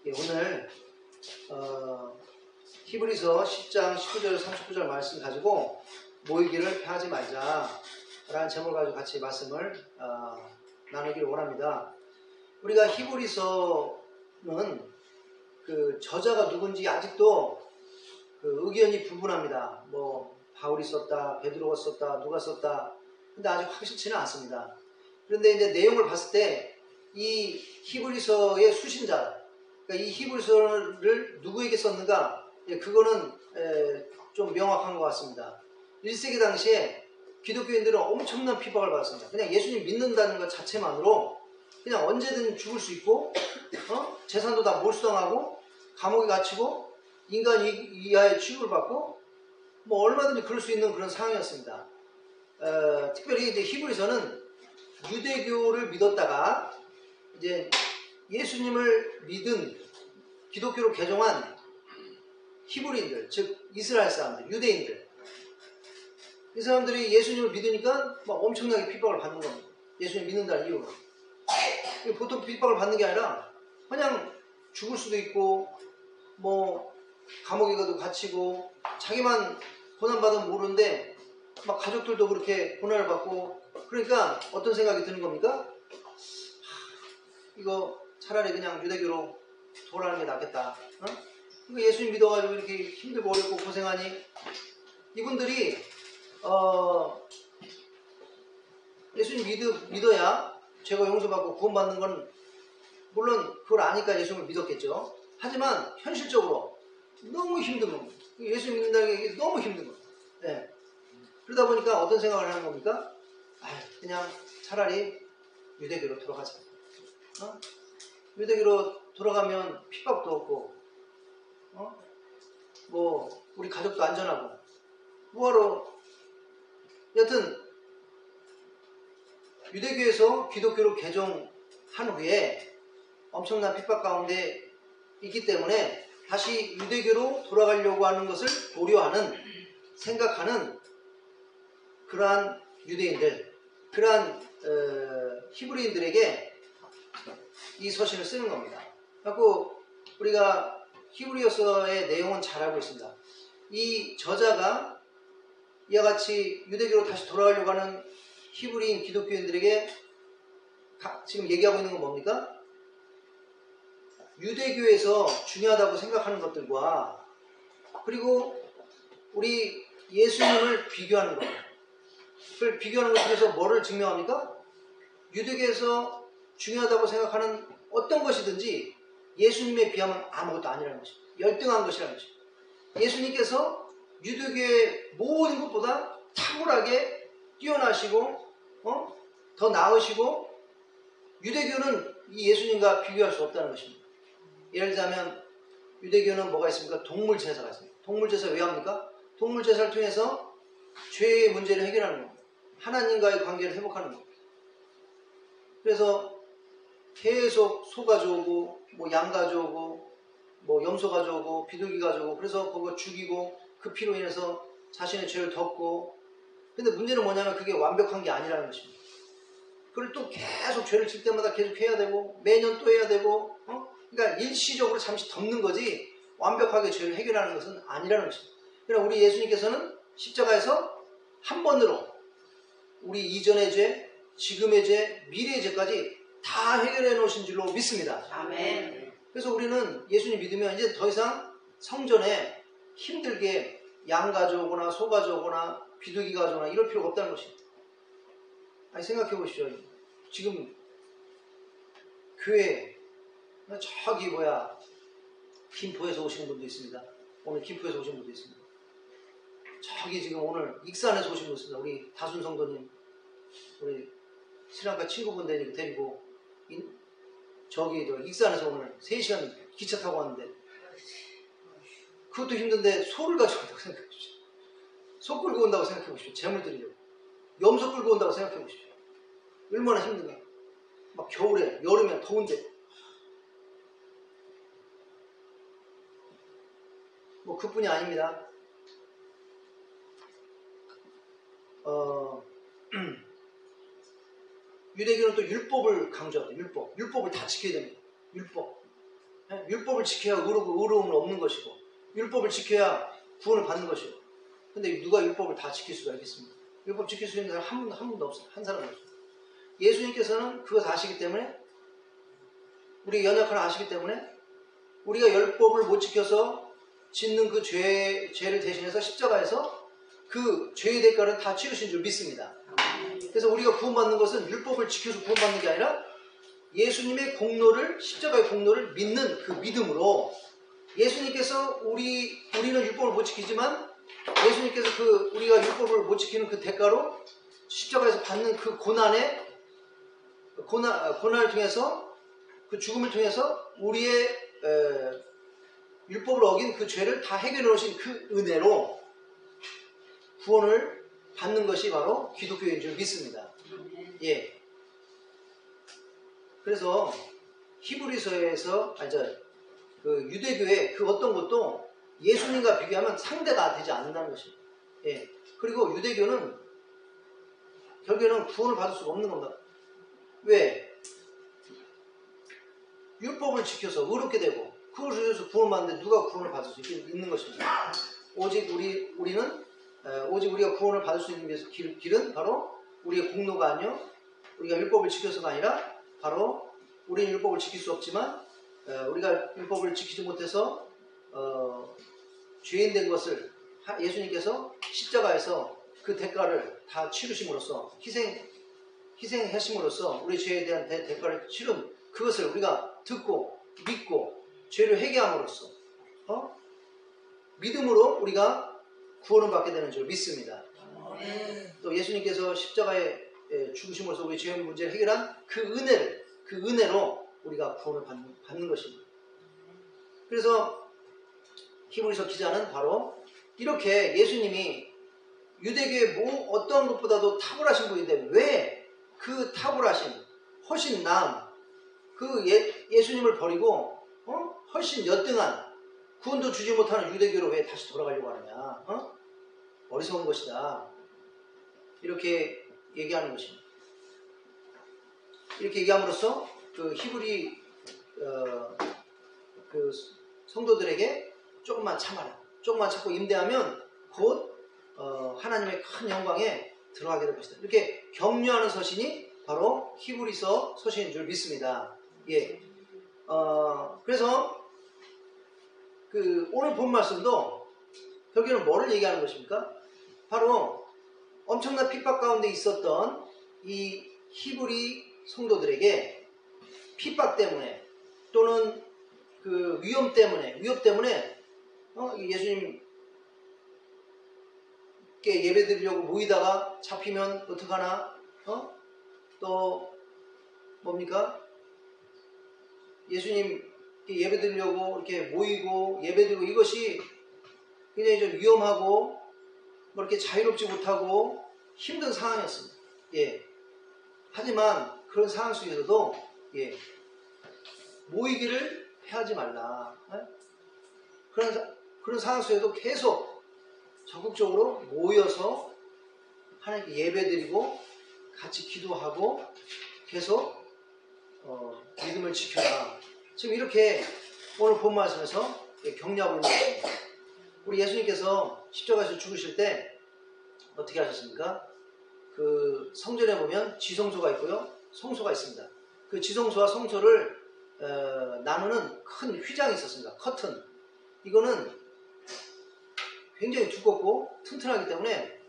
예, 오늘 히브리서 10장 19절 39절 말씀 가지고 모이기를 패하지 말자 라는 제목을 가지고 같이 말씀을 나누기를 원합니다. 우리가 히브리서는 그 저자가 누군지 아직도 그 의견이 분분합니다. 뭐 바울이 썼다, 베드로가 썼다, 누가 썼다. 근데 아직 확실치는 않습니다. 그런데 이제 내용을 봤을 때 이 히브리서의 수신자, 그러니까 이 히브리서를 누구에게 썼는가? 예, 그거는 좀 명확한 것 같습니다. 1세기 당시에 기독교인들은 엄청난 핍박을 받았습니다. 그냥 예수님 믿는다는 것 자체만으로 그냥 언제든 죽을 수 있고, 재산도 다 몰수당하고, 감옥에 갇히고, 인간 이하의 취급을 받고, 뭐 얼마든지 그럴 수 있는 그런 상황이었습니다. 특별히 이제 히브리서는 유대교를 믿었다가 이제 예수님을 믿은 기독교로 개종한 히브리인들, 즉 이스라엘 사람들, 유대인들, 이 사람들이 예수님을 믿으니까 막 엄청나게 핍박을 받는 겁니다. 예수님 믿는다는 이유로. 보통 핍박을 받는 게 아니라 그냥 죽을 수도 있고, 뭐 감옥에 가도 갇히고, 자기만 고난받으면 모르는데 막 가족들도 그렇게 고난을 받고, 그러니까 어떤 생각이 드는 겁니까? 이거 차라리 그냥 유대교로 돌아가는 게 낫겠다. 예수님 믿어가지고 이렇게 힘들고 어렵고 고생하니, 이분들이 예수님 믿어야 죄가 용서받고 구원받는 건 물론 그걸 아니까 예수님을 믿었겠죠. 하지만 현실적으로 너무 힘든 겁니다. 예수님 믿는다는 게 너무 힘든 겁니다. 네. 그러다 보니까 어떤 생각을 하는 겁니까? 그냥 차라리 유대교로 돌아가자. 유대교로 돌아가면 핍박도 없고, 뭐 우리 가족도 안전하고, 뭐하러. 여튼 유대교에서 기독교로 개종한 후에 엄청난 핍박 가운데 있기 때문에 다시 유대교로 돌아가려고 하는 것을 고려하는, 생각하는 그러한 유대인들, 그러한 히브리인들에게 이 서신을 쓰는 겁니다. 그래서 우리가 히브리서의 내용은 잘 알고 있습니다. 이 저자가 이와 같이 유대교로 다시 돌아가려고 하는 히브리인 기독교인들에게 지금 얘기하고 있는 건 뭡니까? 유대교에서 중요하다고 생각하는 것들과 그리고 우리 예수님을 비교하는 겁니다. 그걸 비교하는 것에서 뭐를 증명합니까? 유대교에서 중요하다고 생각하는 어떤 것이든지 예수님에 비하면 아무것도 아니라는 것입니다. 열등한 것이라는 것입니다. 예수님께서 유대교의 모든 것보다 탁월하게 뛰어나시고 더 나으시고, 유대교는 이 예수님과 비교할 수 없다는 것입니다. 예를 들자면 유대교는 뭐가 있습니까? 동물 제사가 있습니다. 동물 제사 왜 합니까? 동물 제사를 통해서 죄의 문제를 해결하는 겁니다. 하나님과의 관계를 회복하는 겁니다. 그래서 계속 소 가져오고, 뭐 양 가져오고, 뭐 염소 가져오고, 비둘기 가져오고, 그래서 그거 죽이고 그 피로 인해서 자신의 죄를 덮고. 근데 문제는 뭐냐면 그게 완벽한 게 아니라는 것입니다. 그걸 또 계속 죄를 질 때마다 계속 해야 되고, 매년 또 해야 되고, 그러니까 일시적으로 잠시 덮는 거지 완벽하게 죄를 해결하는 것은 아니라는 것입니다. 그러나 우리 예수님께서는 십자가에서 한 번으로 우리 이전의 죄, 지금의 죄, 미래의 죄까지 다 해결해 놓으신 줄로 믿습니다. 아멘. 그래서 우리는 예수님 믿으면 이제 더 이상 성전에 힘들게 양 가져오거나 소 가져오거나 비둘기 가져오거나 이럴 필요가 없다는 것입니다. 아니, 생각해 보십시오. 지금 교회 저기 김포에서 오시는 분도 있습니다. 오늘 김포에서 오신 분도 있습니다. 저기 지금 오늘 익산에서 오신 분 있습니다. 우리 다순 성도님, 우리 신랑과 친구분 데리고 저기 익산에서 오늘 3시간 기차 타고 왔는데, 그것도 힘든데 소를 가져온다고 생각해 보십시오. 소 끌고 온다고 생각해 보십시오. 재물 드리려고. 염소 끌고 온다고 생각해 보십시오. 얼마나 힘든가. 막 겨울에, 여름에 더운데. 뭐 그뿐이 아닙니다. 유대교는 또 율법을 강조합니다. 율법을 다 지켜야 됩니다. 율법. 율법을 지켜야 의로움은 없는 것이고 율법을 지켜야 구원을 받는 것이고 근데 누가 율법을 다 지킬 수가 있겠습니까? 율법 지킬 수 있는 사람 한 분도 없어요. 한 사람도 없어요. 예수님께서는 그것 아시기 때문에 우리 연약함을 아시기 때문에 우리가 율법을 못 지켜서 짓는 그 죄를 대신해서 십자가에서 그 죄의 대가를 다 치르신 줄 믿습니다. 그래서 우리가 구원받는 것은 율법을 지켜서 구원받는 게 아니라 예수님의 공로를 십자가의 공로를 믿는 그 믿음으로 예수님께서 우리는 율법을 못 지키지만 예수님께서 우리가 율법을 못 지키는 그 대가로 십자가에서 받는 그 고난을 통해서 그 죽음을 통해서 우리의 율법을 어긴 그 죄를 다 해결해 놓으신 그 은혜로 구원을 받는 것이 바로 기독교인 줄 믿습니다. 예. 그래서 히브리서에서 그 유대교의 그 어떤 것도 예수님과 비교하면 상대가 되지 않는다는 것입니다. 예. 그리고 유대교는 결국에는 구원을 받을 수가 없는 겁니다. 왜? 율법을 지켜서 의롭게 되고 그것을 위해서 구원받는데 누가 구원을 받을 수 있는 것입니다. 오직 우리가 구원을 받을 수 있는 길은 바로 우리의 공로가 아니요 우리가 율법을 지켜서가 아니라 바로 우리는 율법을 지킬 수 없지만 우리가 율법을 지키지 못해서 죄인 된 것을 예수님께서 십자가에서 그 대가를 다 치르심으로써 희생하심으로써 우리 죄에 대한 대가를 치른 그것을 우리가 듣고 믿고 죄를 회개함으로써 믿음으로 우리가 구원을 받게 되는 줄 믿습니다. 또 예수님께서 십자가에 죽으심으로써 우리 죄의 문제를 해결한 그 은혜로 우리가 구원을 받는 것입니다. 그래서 히브리서 기자는 바로 이렇게 예수님이 유대교의 어떠한 것보다도 탁월하신 분인데 왜 그 탁월하신 훨씬 나은 그 예수님을 버리고 훨씬 여등한 구원도 주지 못하는 유대교로 왜 다시 돌아가려고 하느냐? 어리석은 것이다. 이렇게 얘기하는 것입니다. 이렇게 얘기함으로써 그 히브리 그 성도들에게 조금만 참아라. 조금만 참고 임대하면 곧 하나님의 큰 영광에 들어가게 될 것이다. 이렇게 격려하는 서신이 바로 히브리서 서신인 줄 믿습니다. 예. 그래서 그 오늘 본 말씀도 결국에는 뭐를 얘기하는 것입니까? 바로 엄청난 핍박 가운데 있었던 이 히브리 성도들에게 핍박 때문에 또는 그 위협 때문에 예수님께 예배드리려고 모이다가 잡히면 어떡하나? 또 뭡니까? 예수님께 예배드리려고 이렇게 모이고 예배드리고 이것이 굉장히 좀 위험하고 뭐 이렇게 자유롭지 못하고 힘든 상황이었습니다. 예. 하지만 그런 상황 속에서도 예. 모이기를 해하지 말라. 예? 그런 상황 속에도 계속 적극적으로 모여서 하나님께 예배드리고 같이 기도하고 계속 믿음을 지켜라. 지금 이렇게 오늘 본 말씀에서 격려하고 있는 것입니다. 우리 예수님께서 십자가에서 죽으실 때 어떻게 하셨습니까? 그 성전에 보면 지성소가 있고요, 성소가 있습니다. 그 지성소와 성소를 나누는 큰 휘장이 있었습니다. 커튼. 이거는 굉장히 두껍고 튼튼하기 때문에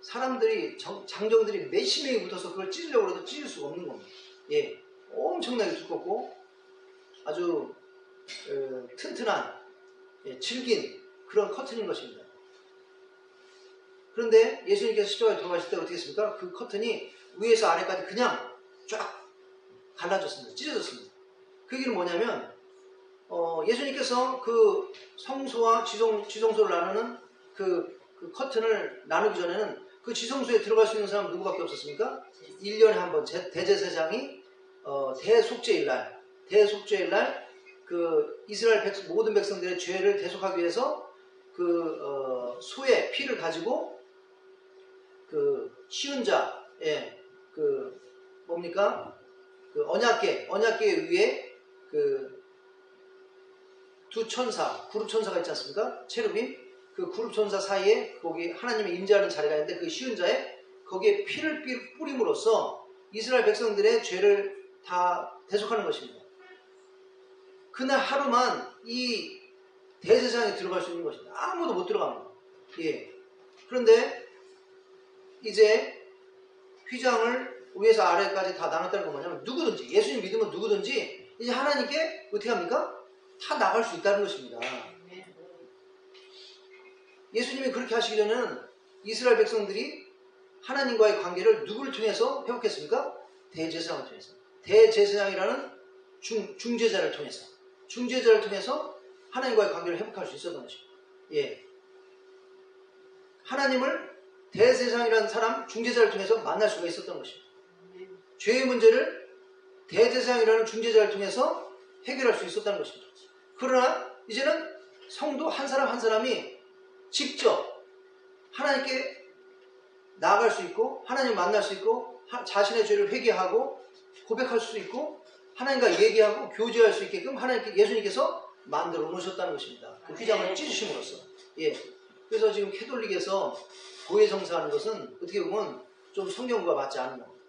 사람들이 장정들이 몇십 명이 붙어서 그걸 찢으려고 해도 찢을 수가 없는 겁니다. 예, 엄청나게 두껍고 아주 튼튼한 질긴 그런 커튼인 것입니다. 그런데 예수님께서 십자가에 돌아가실 때 어떻게 했습니까? 그 커튼이 위에서 아래까지 그냥 쫙 갈라졌습니다. 찢어졌습니다. 그 얘기는 뭐냐면 예수님께서 그 성소와 지성소를 나누는 그 커튼을 나누기 전에는 그 지성소에 들어갈 수 있는 사람은 누구밖에 없었습니까? 1년에 한 번 대제사장이 대속죄일날 그 이스라엘 모든 백성들의 죄를 대속하기 위해서 그 소의 피를 가지고 그 쉬운 자의 그 뭡니까? 그 언약궤 위에 그 두 천사, 그룹 천사가 있지 않습니까? 체르빔. 그 그룹 천사 사이에 거기 하나님의 임재하는 자리가 있는데 그 쉬운 자에 거기에 피를 뿌림으로써 이스라엘 백성들의 죄를 다 대속하는 것입니다. 그날 하루만 이 대제사장에 들어갈 수 있는 것입니다. 아무도 못 들어갑니다. 예. 그런데 이제 휘장을 위에서 아래까지 다 나눴다는 건 뭐냐면 누구든지 예수님 믿으면 누구든지 이제 하나님께 어떻게 합니까? 다 나갈 수 있다는 것입니다. 예수님이 그렇게 하시기 전에는 이스라엘 백성들이 하나님과의 관계를 누구를 통해서 회복했습니까? 대제사장을 통해서. 대제사장이라는 중재자를 통해서. 중재자를 통해서 하나님과의 관계를 회복할 수 있었던 것입니다. 예. 하나님을 대제사장이라는 사람, 중재자를 통해서 만날 수가 있었던 것입니다. 죄의 문제를 대제사장이라는 중재자를 통해서 해결할 수 있었다는 것입니다. 그러나 이제는 성도 한 사람 한 사람이 직접 하나님께 나아갈 수 있고 하나님 만날 수 있고 자신의 죄를 회개하고 고백할 수 있고 하나님과 얘기하고 교제할 수 있게끔 예수님께서 만들어 놓으셨다는 것입니다. 그 휘장을 찢으심으로써. 예. 그래서 지금 캐톨릭에서 고해성사하는 것은 어떻게 보면 좀 성경과 맞지 않는 겁니다.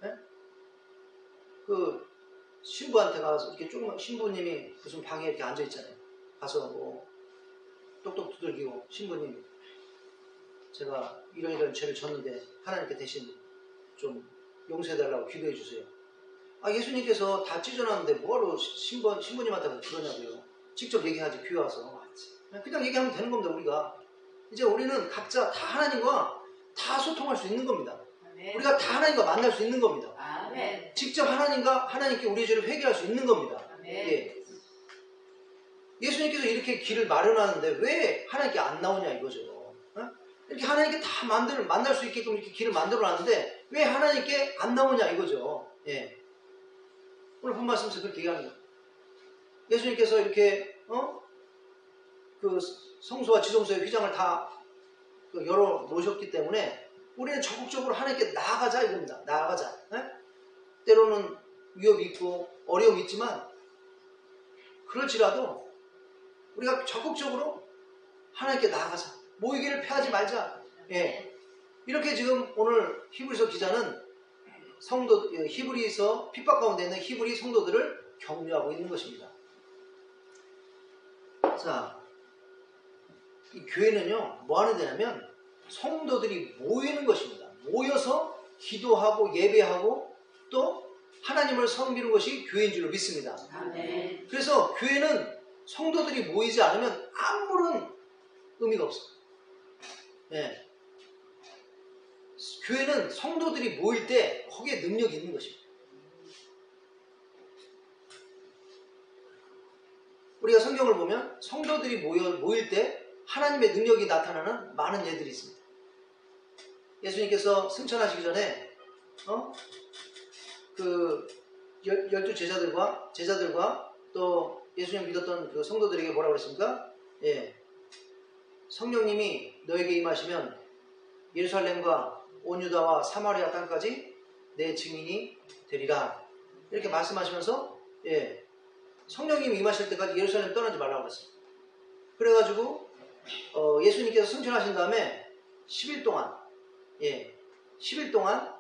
예? 그 신부한테 가서 이렇게 조금 신부님이 무슨 방에 이렇게 앉아 있잖아요. 가서 뭐 똑똑 두들기고 신부님 제가 이런 죄를 졌는데 하나님께 대신 좀 용서해달라고 기도해 주세요. 아 예수님께서 다 찢어놨는데 뭐하러 신부님한테 그러냐고요. 직접 얘기하지 귀 와서. 그냥 얘기하면 되는 겁니다. 우리가 이제 우리는 각자 다 하나님과 다 소통할 수 있는 겁니다. 아멘. 우리가 다 하나님과 만날 수 있는 겁니다. 아멘. 직접 하나님께 우리의 죄를 회개할 수 있는 겁니다. 예. 예수님께서 이렇게 길을 마련하는데 왜 하나님께 안 나오냐 이거죠. 어? 이렇게 하나님께 다 만날 수 있게끔 이렇게 길을 만들어놨는데 왜 하나님께 안 나오냐 이거죠. 예. 오늘 본 말씀에서 그렇게 얘기합니다. 예수님께서 이렇게 그 성소와 지성소의 휘장을 다 열어 놓으셨기 때문에 우리는 적극적으로 하나님께 나아가자 이겁니다. 나아가자. 예? 때로는 위협이 있고 어려움이 있지만 그럴지라도 우리가 적극적으로 하나님께 나아가자. 모이기를 패하지 말자. 예. 이렇게 지금 오늘 히브리서 기자는 히브리서 핍박 가운데 있는 히브리 성도들을 격려하고 있는 것입니다. 자, 이 교회는요, 뭐 하는 데냐면 성도들이 모이는 것입니다. 모여서 기도하고 예배하고 또 하나님을 섬기는 것이 교회인 줄로 믿습니다. 아멘. 그래서 교회는 성도들이 모이지 않으면 아무런 의미가 없어요. 예. 교회는 성도들이 모일 때 거기에 능력이 있는 것입니다. 우리가 성경을 보면 성도들이 모일 때 하나님의 능력이 나타나는 많은 예들이 있습니다. 예수님께서 승천하시기 전에 그 12 제자들과 또 예수님 믿었던 그 성도들에게 뭐라고 그랬습니까? 예. 성령님이 너에게 임하시면 예루살렘과 온 유다와 사마리아 땅까지 내 증인이 되리라. 이렇게 말씀하시면서 예. 성령님이 임하실 때까지 예루살렘 떠나지 말라고 그랬어요. 그래가지고 예수님께서 승천하신 다음에 10일 동안 10일 동안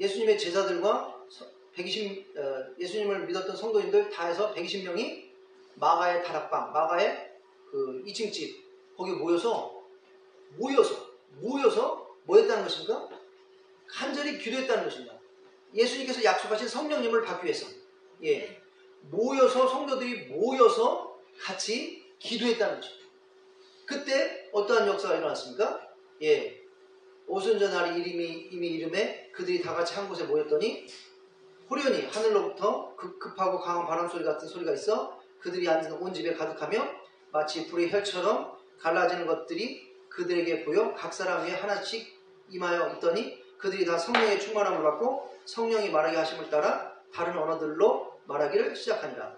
예수님의 제자들과 예수님을 믿었던 성도인들 다 해서 120명이 마가의 다락방, 마가의 그 2층 집 거기 모여서 뭐 했다는 것입니까? 간절히 기도했다는 것입니다. 예수님께서 약속하신 성령님을 받기 위해서 모여서 성도들이 모여서 같이 기도했다는 것입니다. 그때 어떠한 역사가 일어났습니까? 오순절날이 이미 이름에 그들이 다 같이 한 곳에 모였더니 호련히 하늘로부터 급하고 강한 바람 소리 같은 소리가 있어 그들이 앉은 온 집에 가득하며 마치 불의 혈처럼 갈라지는 것들이 그들에게 보여 각 사람 위에 하나씩 임하여 있더니 그들이 다 성령의 충만함을 받고 성령이 말하게 하심을 따라 다른 언어들로 말하기를 시작하니라.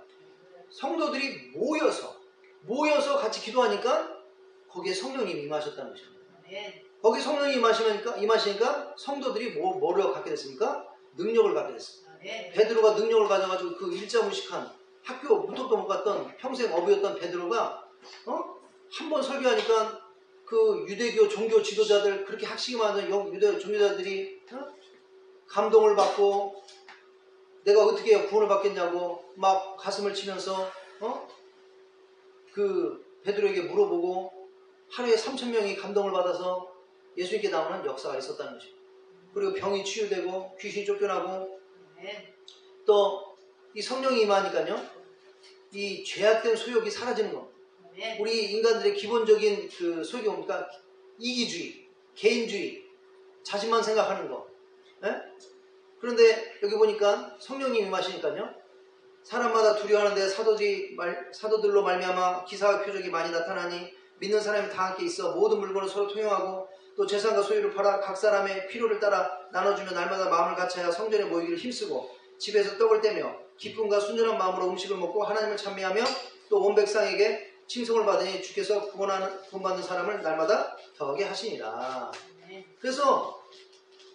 성도들이 모여서 같이 기도하니까 거기에 성령님이 임하셨다는 것입니다. 거기 성령이 임하시니까 성도들이 뭐를 갖게 됐습니까? 능력을 갖게 됐습니다. 베드로가 능력을 가져가지고 그 일자무식한 학교 문턱도 못 갔던 평생 어부였던 베드로가 한 번 설교하니까 그 유대교 종교 지도자들 그렇게 학식이 많은 유대 종교자들이 감동을 받고 내가 어떻게 구원을 받겠냐고 막 가슴을 치면서 그 베드로에게 물어보고 하루에 3,000명이 감동을 받아서 예수님께 나오는 역사가 있었다는 것입니다. 그리고 병이 치유되고 귀신이 쫓겨나고 또 이 성령이 임하니까요 이 죄악된 소욕이 사라지는 겁니다. 우리 인간들의 기본적인 그 소욕이 뭡니까? 이기주의, 개인주의, 자신만 생각하는 거. 그런데 여기 보니까 성령님이 임하시니까요 사람마다 두려워하는데 사도들로 말미암아 기사와 표적이 많이 나타나니 믿는 사람이 다 함께 있어 모든 물건을 서로 통용하고 또 재산과 소유를 팔아 각 사람의 필요를 따라 나눠주며 날마다 마음을 같이하여 성전에 모이기를 힘쓰고 집에서 떡을 떼며 기쁨과 순전한 마음으로 음식을 먹고 하나님을 찬미하며 또 온 백성에게 칭송을 받으니 주께서 구원받는 사람을 날마다 더하게 하시니라. 그래서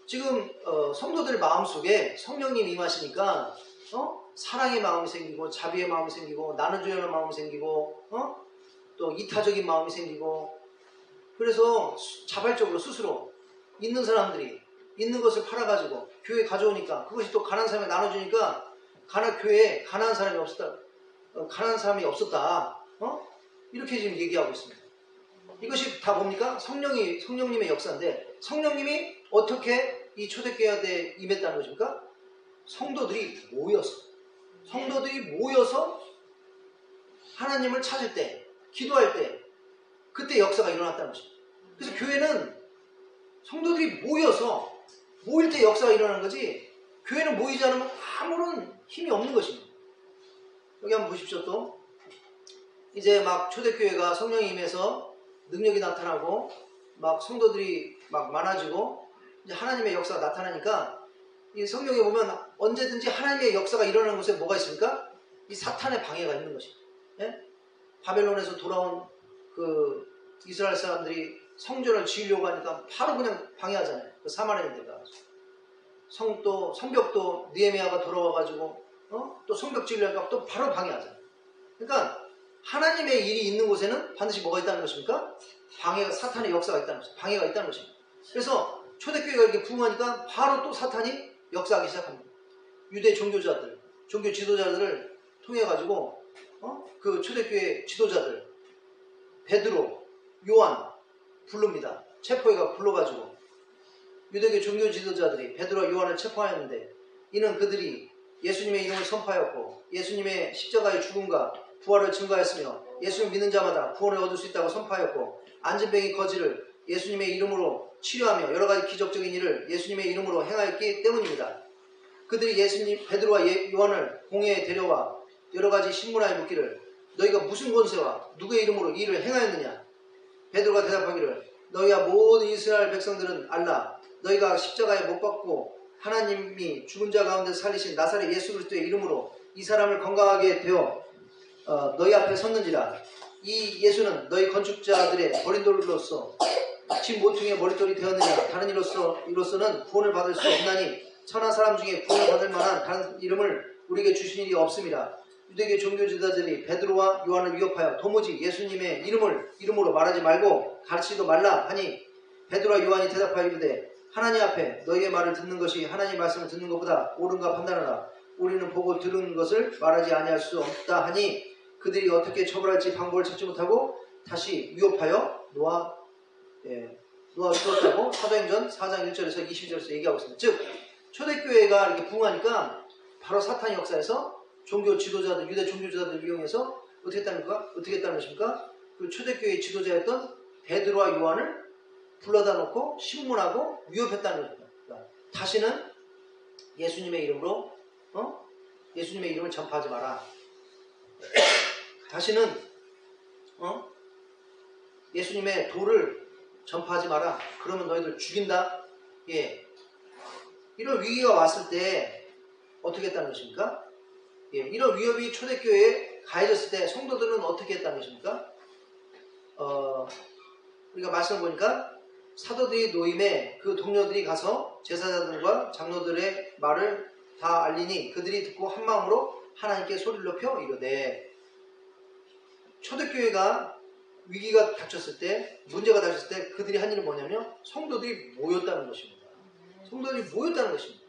지금 성도들 마음속에 성령님이 임하시니까 사랑의 마음이 생기고 자비의 마음이 생기고 나눠주려는 마음이 생기고 또 이타적인 마음이 생기고 그래서 자발적으로 스스로 있는 사람들이 있는 것을 팔아가지고 교회에 가져오니까 그것이 또 가난한 사람에 나눠주니까 교회에 가난한 사람이 없었다. 이렇게 지금 얘기하고 있습니다. 이것이 다 뭡니까? 성령님의 역사인데 성령님이 어떻게 이 초대교회에 임했다는 것입니까? 성도들이 모여서 하나님을 찾을 때, 기도할 때 그때 역사가 일어났다는 것입니다. 그래서 교회는 성도들이 모일 때 역사가 일어나는 거지 교회는 모이지 않으면 아무런 힘이 없는 것입니다. 여기 한번 보십시오. 또 이제 막 초대교회가 성령이 임해서 능력이 나타나고 막 성도들이 막 많아지고 이제 하나님의 역사가 나타나니까 이 성경에 보면 언제든지 하나님의 역사가 일어나는 곳에 뭐가 있습니까? 이 사탄의 방해가 있는 것입니다. 예? 바벨론에서 돌아온 그 이스라엘 사람들이 성전을 지으려고 하니까 바로 그냥 방해하잖아요. 그 사마리아인들가 또 성벽도 느헤미야가 돌아와가지고 또 성벽 지으려니까 또 바로 방해하잖아요. 그러니까 하나님의 일이 있는 곳에는 반드시 뭐가 있다는 것입니까? 사탄의 역사가 있다는 것입니다. 방해가 있다는 것입니다. 그래서 초대교회가 이렇게 부흥하니까 바로 또 사탄이 역사하기 시작합니다. 유대 종교자들, 종교 지도자들을 통해가지고 그 초대교회 지도자들 베드로, 요한 부릅니다. 체포해가 불러가지고 유대교 종교 지도자들이 베드로와 요한을 체포하였는데 이는 그들이 예수님의 이름을 선포하였고 예수님의 십자가의 죽음과 부활을 증거하였으며 예수를 믿는 자마다 구원을 얻을 수 있다고 선포하였고 안진뱅이 거지를 예수님의 이름으로 치료하며 여러가지 기적적인 일을 예수님의 이름으로 행하였기 때문입니다. 그들이 베드로와 요한을 공회에 데려와 여러가지 신문하여 묻기를 너희가 무슨 권세와 누구의 이름으로 이 일을 행하였느냐? 베드로가 대답하기를 너희와 모든 이스라엘 백성들은 알라. 너희가 십자가에 못 박고 하나님이 죽은 자 가운데 살리신 나사렛 예수 그리스도의 이름으로 이 사람을 건강하게 되어 너희 앞에 섰는지라. 이 예수는 너희 건축자들의 버린 돌로서 집 모퉁이의 머릿돌이 되었느냐. 다른 이로서는 구원을 받을 수 없나니 천하 사람 중에 구원을 받을 만한 다른 이름을 우리에게 주신 일이 없습니다. 유대교 종교 지도자들이 베드로와 요한을 위협하여 도무지 예수님의 이름으로 말하지 말고 가르치지도 말라 하니 베드로와 요한이 대답하여 이르되 하나님 앞에 너희의 말을 듣는 것이 하나님의 말씀을 듣는 것보다 옳은가 판단하라. 우리는 보고 들은 것을 말하지 아니할 수 없다 하니 그들이 어떻게 처벌할지 방법을 찾지 못하고 다시 위협하여 놓아 주었다고 사도행전 4장 1절에서 20절에서 얘기하고 있습니다. 즉 초대교회가 이렇게 부흥하니까 바로 사탄의 역사에서 종교 지도자들, 유대 종교 지도자들을 이용해서 어떻게 했다는 것입니까? 그 초대교회의 지도자였던 베드로와 요한을 불러다 놓고 신문하고 위협했다는 겁니다. 그러니까 다시는 예수님의 이름으로 예수님의 이름을 전파하지 마라. 다시는 예수님의 도를 전파하지 마라. 그러면 너희들 죽인다. 예. 이런 위기가 왔을 때 어떻게 했다는 것입니까? 예. 이런 위협이 초대교회에 가해졌을 때 성도들은 어떻게 했다는 것입니까? 우리가 말씀을 보니까 사도들이 노임에 그 동료들이 가서 제사장들과 장로들의 말을 다 알리니 그들이 듣고 한마음으로 하나님께 소리를 높여 이르되 초대교회가 위기가 닥쳤을 때, 문제가 닥쳤을 때 그들이 한 일은 뭐냐면 성도들이 모였다는 것입니다. 성도들이 모였다는 것입니다.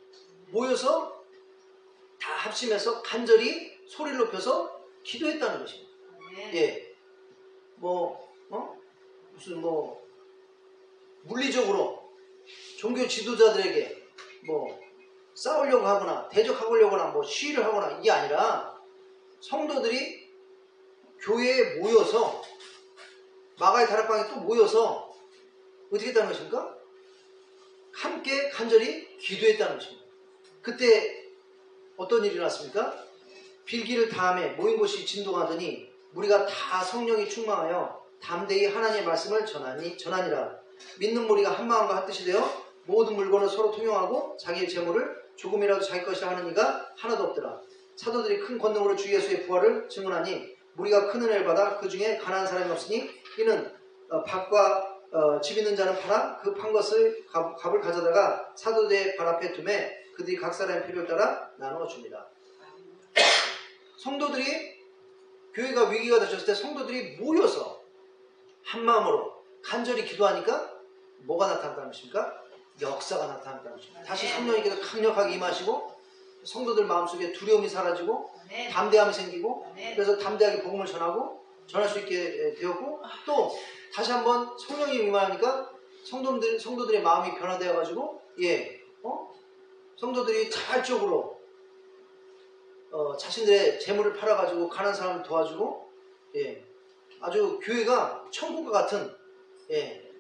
모여서 다 합심해서 간절히 소리를 높여서 기도했다는 것입니다. 예, 무슨 물리적으로 종교 지도자들에게 싸우려고 하거나 대적하려거나 시위를 하거나 이게 아니라 성도들이 교회에 모여서 마가의 다락방에 또 모여서 어떻게 했다는 것입니까? 함께 간절히 기도했다는 것입니다. 그때 어떤 일이 일어났습니까? 빌기를 다음에 모인 곳이 진동하더니 무리가 다 성령이 충만하여 담대히 하나님의 말씀을 전하니라. 믿는 무리가 한 마음과 한 뜻이 되어 모든 물건을 서로 통용하고 자기의 재물을 조금이라도 자기 것이라 하는 이가 하나도 없더라. 사도들이 큰 권능으로 주 예수의 부활을 증언하니 무리가 큰 은혜를 받아 그 중에 가난한 사람이 없으니 이는 밭과 집 있는 자는 팔아 그 판 것을 값을 가져다가 사도들의 발 앞에 두매 그들이 각 사람의 필요에 따라 나누어 줍니다. 성도들이 교회가 위기가 닥쳤을 때 성도들이 모여서 한 마음으로 간절히 기도하니까 뭐가 나타났다는 것입니까? 역사가 나타났다는 것입니다. 다시 성령님께서 강력하게 임하시고 성도들 마음속에 두려움이 사라지고 담대함이 생기고 그래서 담대하게 복음을 전할 수 있게 되었고 또 다시 한번 성령이 임하니까 성도들의 마음이 변화되어 가지고 성도들이 자발적으로 자신들의 재물을 팔아 가지고 가난한 사람을 도와주고 아주 교회가 천국과 같은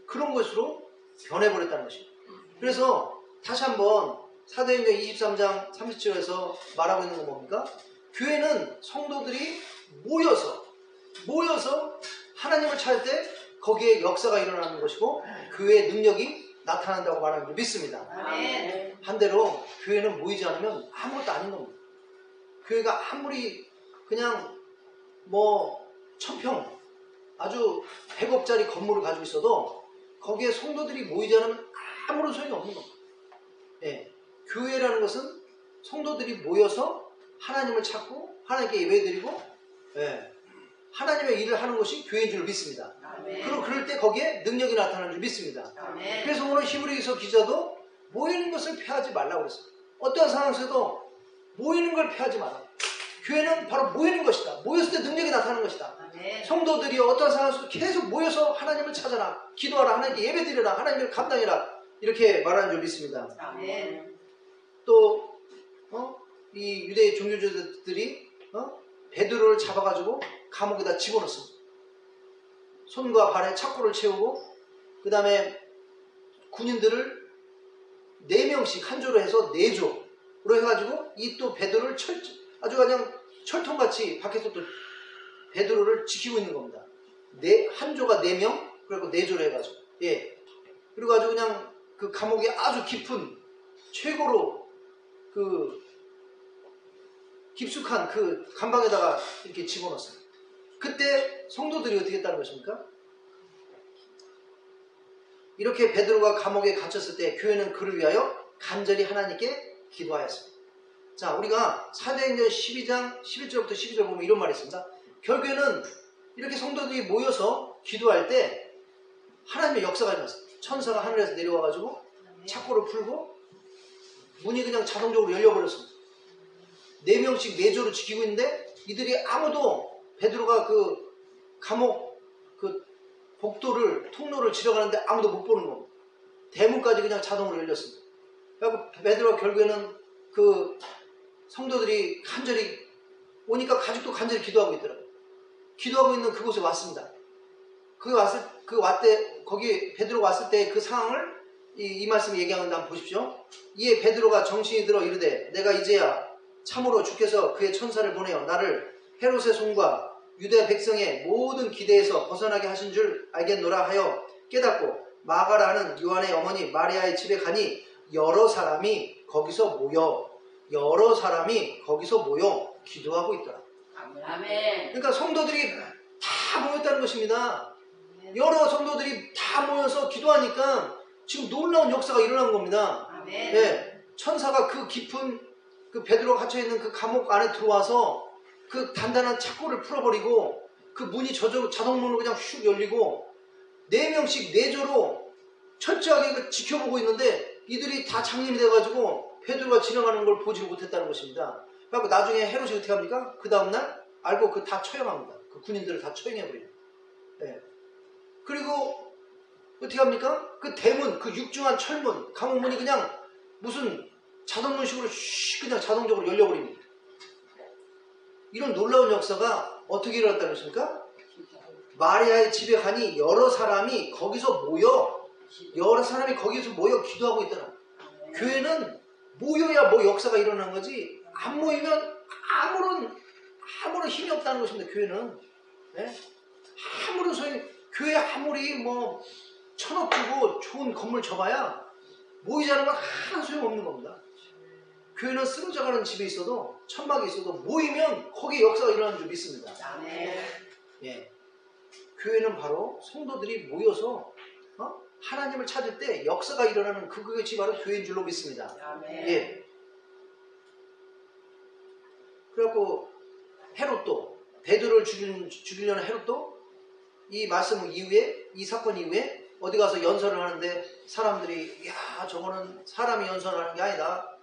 그런 것으로 변해버렸다는 것입니다. 그래서 다시 한번 사도행전 23장 37절에서 말하고 있는 건 뭡니까? 교회는 성도들이 모여서 하나님을 찾을 때 거기에 역사가 일어나는 것이고 교회의 능력이 나타난다고 말하는 걸 믿습니다. 아멘. 반대로 교회는 모이지 않으면 아무것도 아닌 겁니다. 교회가 아무리 그냥 천평 아주 100억짜리 건물을 가지고 있어도 거기에 성도들이 모이지 않으면 아무런 소용이 없는 겁니다. 교회라는 것은 성도들이 모여서 하나님을 찾고 하나님께 예배드리고 하나님의 일을 하는 것이 교회인 줄 믿습니다. 그리고 그럴 때 거기에 능력이 나타나는 줄 믿습니다. 아멘. 그래서 오늘 히브리서 기자도 모이는 것을 패하지 말라고 그랬어요. 어떠한 상황에서도 모이는 걸 패하지 마라. 교회는 바로 모이는 것이다. 모였을 때 능력이 나타나는 것이다. 아멘. 성도들이 어떠한 상황에서도 계속 모여서 하나님을 찾아라. 기도하라. 하나님께 예배드리라. 하나님을 감당해라. 이렇게 말하는 줄 믿습니다. 아멘. 또 이 유대 종교주들이 베드로를 잡아가지고 감옥에다 집어넣습니다. 손과 발에 착고를 채우고 그 다음에 군인들을 4명씩 한 조로 해서 4조로 해가지고 이 또 베드로를 아주 그냥 철통같이 밖에서 또 베드로를 지키고 있는 겁니다. 한 조가 4명 그리고 4조로 해가지고 그리고 아주 그냥 그 감옥에 아주 깊은 최고로 그 깊숙한 그 감방에다가 이렇게 집어넣었어요. 그때 성도들이 어떻게 했다는 것입니까? 이렇게 베드로가 감옥에 갇혔을 때 교회는 그를 위하여 간절히 하나님께 기도하였습니다. 자, 우리가 사도행전 12장 11절부터 12절 보면 이런 말이 있습니다. 결국에는 이렇게 성도들이 모여서 기도할 때 하나님의 역사가 일어났어요. 천사가 하늘에서 내려와가지고 착고를 풀고 문이 그냥 자동적으로 열려버렸습니다. 4명씩 4조로 지키고 있는데 이들이 아무도 베드로가 그 감옥 그 복도를 통로를 지나가는데 아무도 못 보는 겁니다. 대문까지 그냥 자동으로 열렸습니다. 그래서 베드로가 결국에는 그 성도들이 간절히 오니까 가족도 간절히 기도하고 있더라고요. 기도하고 있는 그곳에 왔습니다. 거기 베드로가 왔을 때 그 상황을 이 말씀을 얘기하는데 한번 보십시오. 이에 베드로가 정신이 들어 이르되 내가 이제야 참으로 주께서 그의 천사를 보내어 나를 헤롯의 손과 유대 백성의 모든 기대에서 벗어나게 하신 줄 알겠노라 하여 깨닫고 마가라 하는 요한의 어머니 마리아의 집에 가니 여러 사람이 거기서 모여 기도하고 있더라. 아멘. 그러니까 성도들이 다 모였다는 것입니다. 여러 성도들이 다 모여서 기도하니까 지금 놀라운 역사가 일어난 겁니다. 아멘. 천사가 그 깊은 그 베드로가 갇혀있는 그 감옥 안에 들어와서 그 단단한 착고를 풀어버리고 그 문이 자동문으로 그냥 슉 열리고 4명씩 내조로 철저하게 그 지켜보고 있는데 이들이 다 장님이 돼가지고 베드로가 지나가는 걸 보지를 못했다는 것입니다. 그래서 나중에 헤롯이 어떻게 합니까? 그 다음날 알고 그 다 처형합니다. 그 군인들을 다 처형해버려요. 네. 그리고 어떻게 합니까? 그 대문, 그 육중한 철문, 감옥문이 그냥 무슨 자동문식으로 그냥 자동적으로 열려버립니다. 이런 놀라운 역사가 어떻게 일어났다는 것입니까? 마리아의 집에 가니 여러 사람이 거기서 모여 기도하고 있더라. 교회는 모여야 뭐 역사가 일어나는 거지 안 모이면 아무런 힘이 없다는 것입니다. 교회는. 네? 아무런 소용이, 교회 아무리 뭐 1,000억 주고 좋은 건물 줘봐야 모이지 않으면 하나 소용없는 겁니다. 교회는 쓰러져가는 집에 있어도 천막에 있어도 모이면 거기에 역사가 일어나는 줄 믿습니다. 예. 교회는 바로 성도들이 모여서 하나님을 찾을 때 역사가 일어나는 그것이 바로 교회인 줄로 믿습니다. 예. 그래갖고 헤롯도 베드로를 죽이려는 헤롯도 이 말씀 이후에 이 사건 이후에 어디 가서 연설을 하는데 사람들이 야 저거는 사람이 연설하는 게 아니다.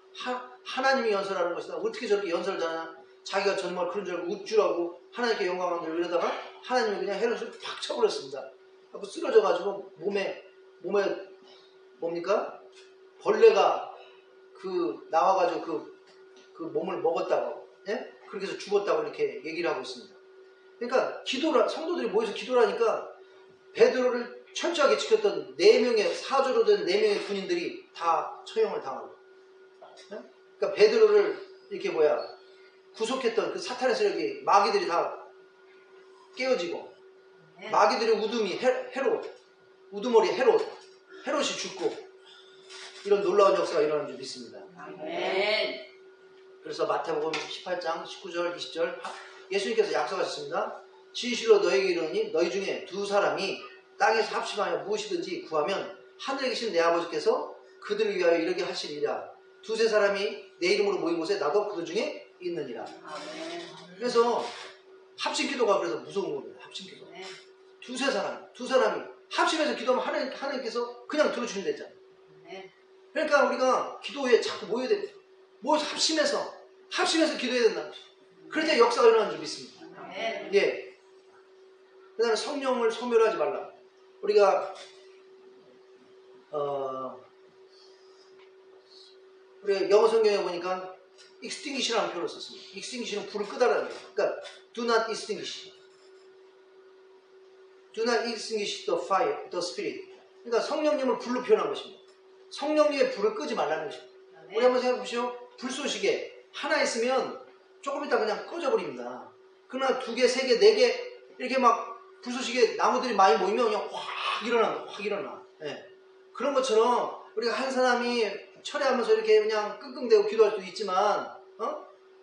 하나님이 연설하는 것이다. 어떻게 저렇게 연설을 하냐. 자기가 정말 그런 줄 알고 우쭐하고 하나님께 영광을 드리고 이러다가 하나님이 그냥 헤롯을 팍 쳐버렸습니다. 그래서 쓰러져가지고 몸에 뭡니까? 벌레가 나와가지고 그 몸을 먹었다고, 예? 그렇게 해서 죽었다고 이렇게 얘기를 하고 있습니다. 그러니까 성도들이 모여서 기도를 하니까 베드로를 철저하게 지켰던 4명의 사조로 된 4명의 군인들이 다 처형을 당하고, 예? 그러니까 베드로를 이렇게 구속했던 그 사탄의 세력이 마귀들이 다 깨어지고, 마귀들의 우두머리 헤롯이 죽고, 이런 놀라운 역사가 일어나는 줄 믿습니다. 아멘. 그래서 마태복음 18장 19절 20절 예수님께서 약속하셨습니다. 진실로 너에게 이르노니 너희 중에 2사람이 땅에서 합심하여 무엇이든지 구하면 하늘에 계신 내 아버지께서 그들을 위하여 이르게 하시리라. 2-3사람이 내 이름으로 모인 곳에 나도 그들 중에 있느니라. 아멘. 그래서 합심기도가 그래서 무서운 겁니다. 합심기도. 2-3사람이 합심해서 기도하면 하나님께서 그냥 들어주신다 했잖아요. 그러니까 우리가 기도에 자꾸 모여야 돼요. 모여서 합심해서 기도해야 된다는 거죠. 그래야 역사가 일어나는 줄 믿습니다. 예. 그 다음에 성령을 소멸하지 말라. 우리가 영어 성경에 보니까 extinguish라는 표현을 썼습니다. extinguish는 불을 끄다라는 거예요. 그러니까 do not extinguish. Do not extinguish the fire, the spirit. 그러니까 성령님을 불로 표현한 것입니다. 성령님의 불을 끄지 말라는 것입니다. 우리 한번 생각해 보시오. 불쏘시개 하나 있으면 조금 있다 그냥 꺼져버립니다. 그러나 2개, 3개, 4개 이렇게 막 불쏘시개 나무들이 많이 모이면 그냥 확 일어나. 예. 그런 것처럼 우리가 한 사람이 철회하면서 이렇게 그냥 끙끙대고 기도할 수도 있지만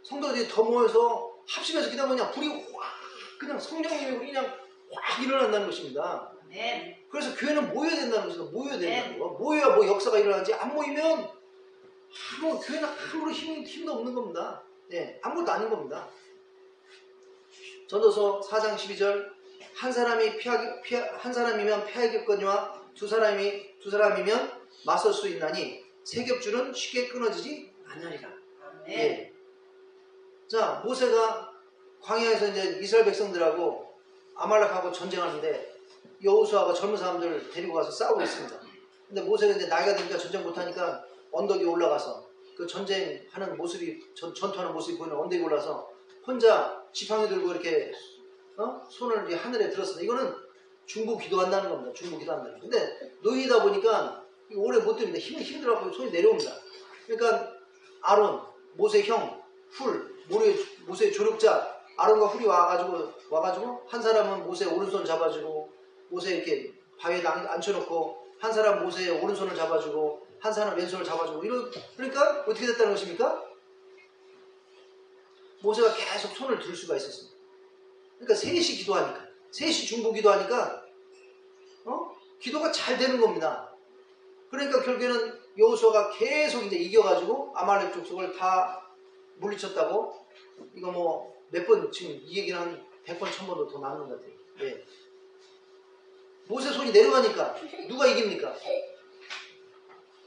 성도들이 더 모여서 합심해서 기도하면 그냥 불이 확 그냥 성령님이 그냥 확 일어난다는 것입니다. 그래서 교회는 모여야 된다는 것입니다. 모여야 된다는 거. 모여야 뭐 역사가 일어나지. 안 모이면 교회는 아무런 힘도 없는 겁니다. 예, 아무것도 아닌 겁니다. 전도서 4장 12절 한 사람이면 피하겠거니와 두 사람이면 맞설 수 있나니 세 겹줄은 쉽게 끊어지지 않으리라. 예. 자, 모세가 광야에서 이제 이스라엘 백성들하고 아말렉하고 전쟁하는데 여호수아가 젊은 사람들 데리고 가서 싸우고 있습니다. 근데 모세가 이제 나이가 드니까 전쟁 못하니까 언덕에 올라가서 그 전쟁하는 모습이 전투하는 모습이 보이는 언덕에 올라서 혼자 지팡이 들고 이렇게 손을 이제 하늘에 들었습니다. 이거는 중보 기도한다는 겁니다. 중보 기도한다는 겁니다. 근데 노인이다 보니까 오래 못 듭니다. 힘들어갖고 손이 내려옵니다. 그러니까 아론, 모세 형, 훌, 모세의 조력자 아론과 훌이 와가지고 한 사람은 모세 오른손 잡아주고 모세 이렇게 바위에 앉혀놓고 한 사람 모세의 오른손을 잡아주고 한 사람 왼손을 잡아주고 그러니까 어떻게 됐다는 것입니까? 모세가 계속 손을 들 수가 있었습니다. 그러니까 셋이 중보 기도하니까 기도가 잘 되는 겁니다. 그러니까 결국에는 여호수아가 계속 이제 이겨가지고 아말렉 족속을 다 물리쳤다고 이거 뭐 몇 번 지금 이 얘기는 한 100번 1000번도 더 많은 것 같아요. 예. 모세 손이 내려가니까 누가 이깁니까?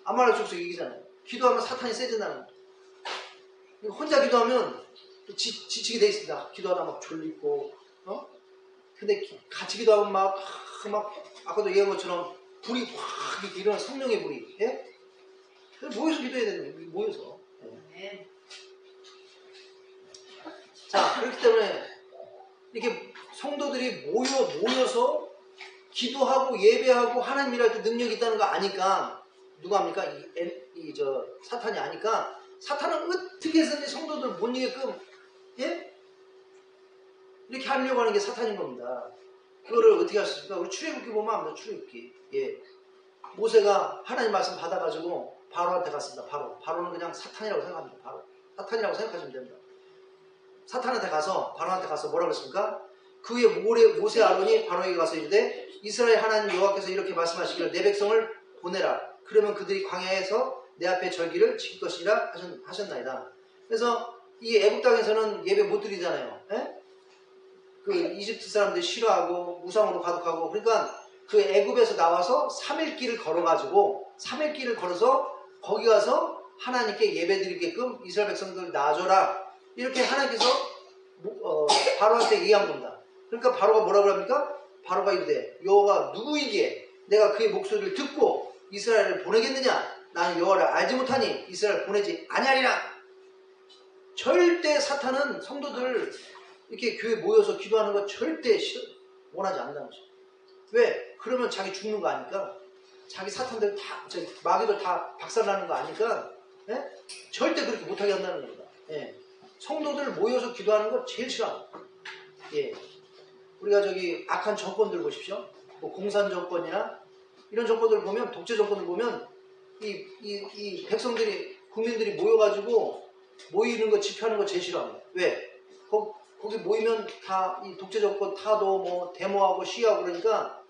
아말렉 족속이 이기잖아요. 기도하면 사탄이 세진다는 거예요. 혼자 기도하면 지치게 돼 있습니다. 기도하다 막 졸리고, 근데 같이 기도하면 막 아까도 얘기한 것처럼 불이 확 이렇게 일어나, 성령의 불이. 예? 모여서 기도해야 되는 거예요. 모여서. 예. 자, 그렇기 때문에 이렇게 성도들이 모여서 기도하고 예배하고 하나님 일할 때 능력이 있다는 거 아니까 누가 합니까? 사탄이 아니까 사탄은 어떻게 해서든 성도들 못 이기게끔 예? 이렇게 하려고 하는 게 사탄인 겁니다. 그거를 어떻게 할 수 있을까? 우리 출애굽기 보면 압니다. 출애굽기. 예. 모세가 하나님 말씀 받아가지고 바로한테 갔습니다. 바로는 그냥 사탄이라고 생각합니다. 바로 사탄이라고 생각하시면 됩니다. 사탄한테 가서 바로한테 가서 뭐라고 했습니까? 그 후에 모세 아론이 바로에게 가서 이르되 이스라엘 하나님 여호와께서 이렇게 말씀하시기를 내 백성을 보내라. 그러면 그들이 광야에서 내 앞에 절기를 지킬 것이라 하셨나이다. 그래서 이 애굽 땅에서는 예배 못 드리잖아요. 예? 그 이집트 사람들이 싫어하고 무상으로 가득하고, 그러니까 그 애굽에서 나와서 3일 길을 걸어가지고 3일 길을 걸어서 거기 가서 하나님께 예배 드리게끔 이스라엘 백성들 놔줘라. 이렇게 하나님께서 바로한테 얘기한 겁니다. 그러니까 바로가 뭐라고 합니까? 바로가 이르되 여호와가 누구이기에 내가 그의 목소리를 듣고 이스라엘을 보내겠느냐? 나는 여호와를 알지 못하니 이스라엘을 보내지 아니하리라. 절대 사탄은 성도들 이렇게 교회 모여서 기도하는 거 절대 원하지 않는다는 거죠. 왜? 그러면 자기 죽는 거 아니까, 자기 사탄들 다, 마귀들 다 박살나는 거 아니까, 예? 절대 그렇게 못하게 한다는 겁니다. 예. 성도들 모여서 기도하는 거 제일 싫어합니다. 예. 우리가 악한 정권들 보십시오. 뭐 공산 정권이나 이런 정권들 보면, 독재 정권을 보면 이 백성들이, 국민들이 모여가지고 모이는 거, 집회하는 거 제일 싫어합니다. 왜? 거기 모이면 다 이 독재 정권 타도 뭐 데모하고 시위하고 그러니까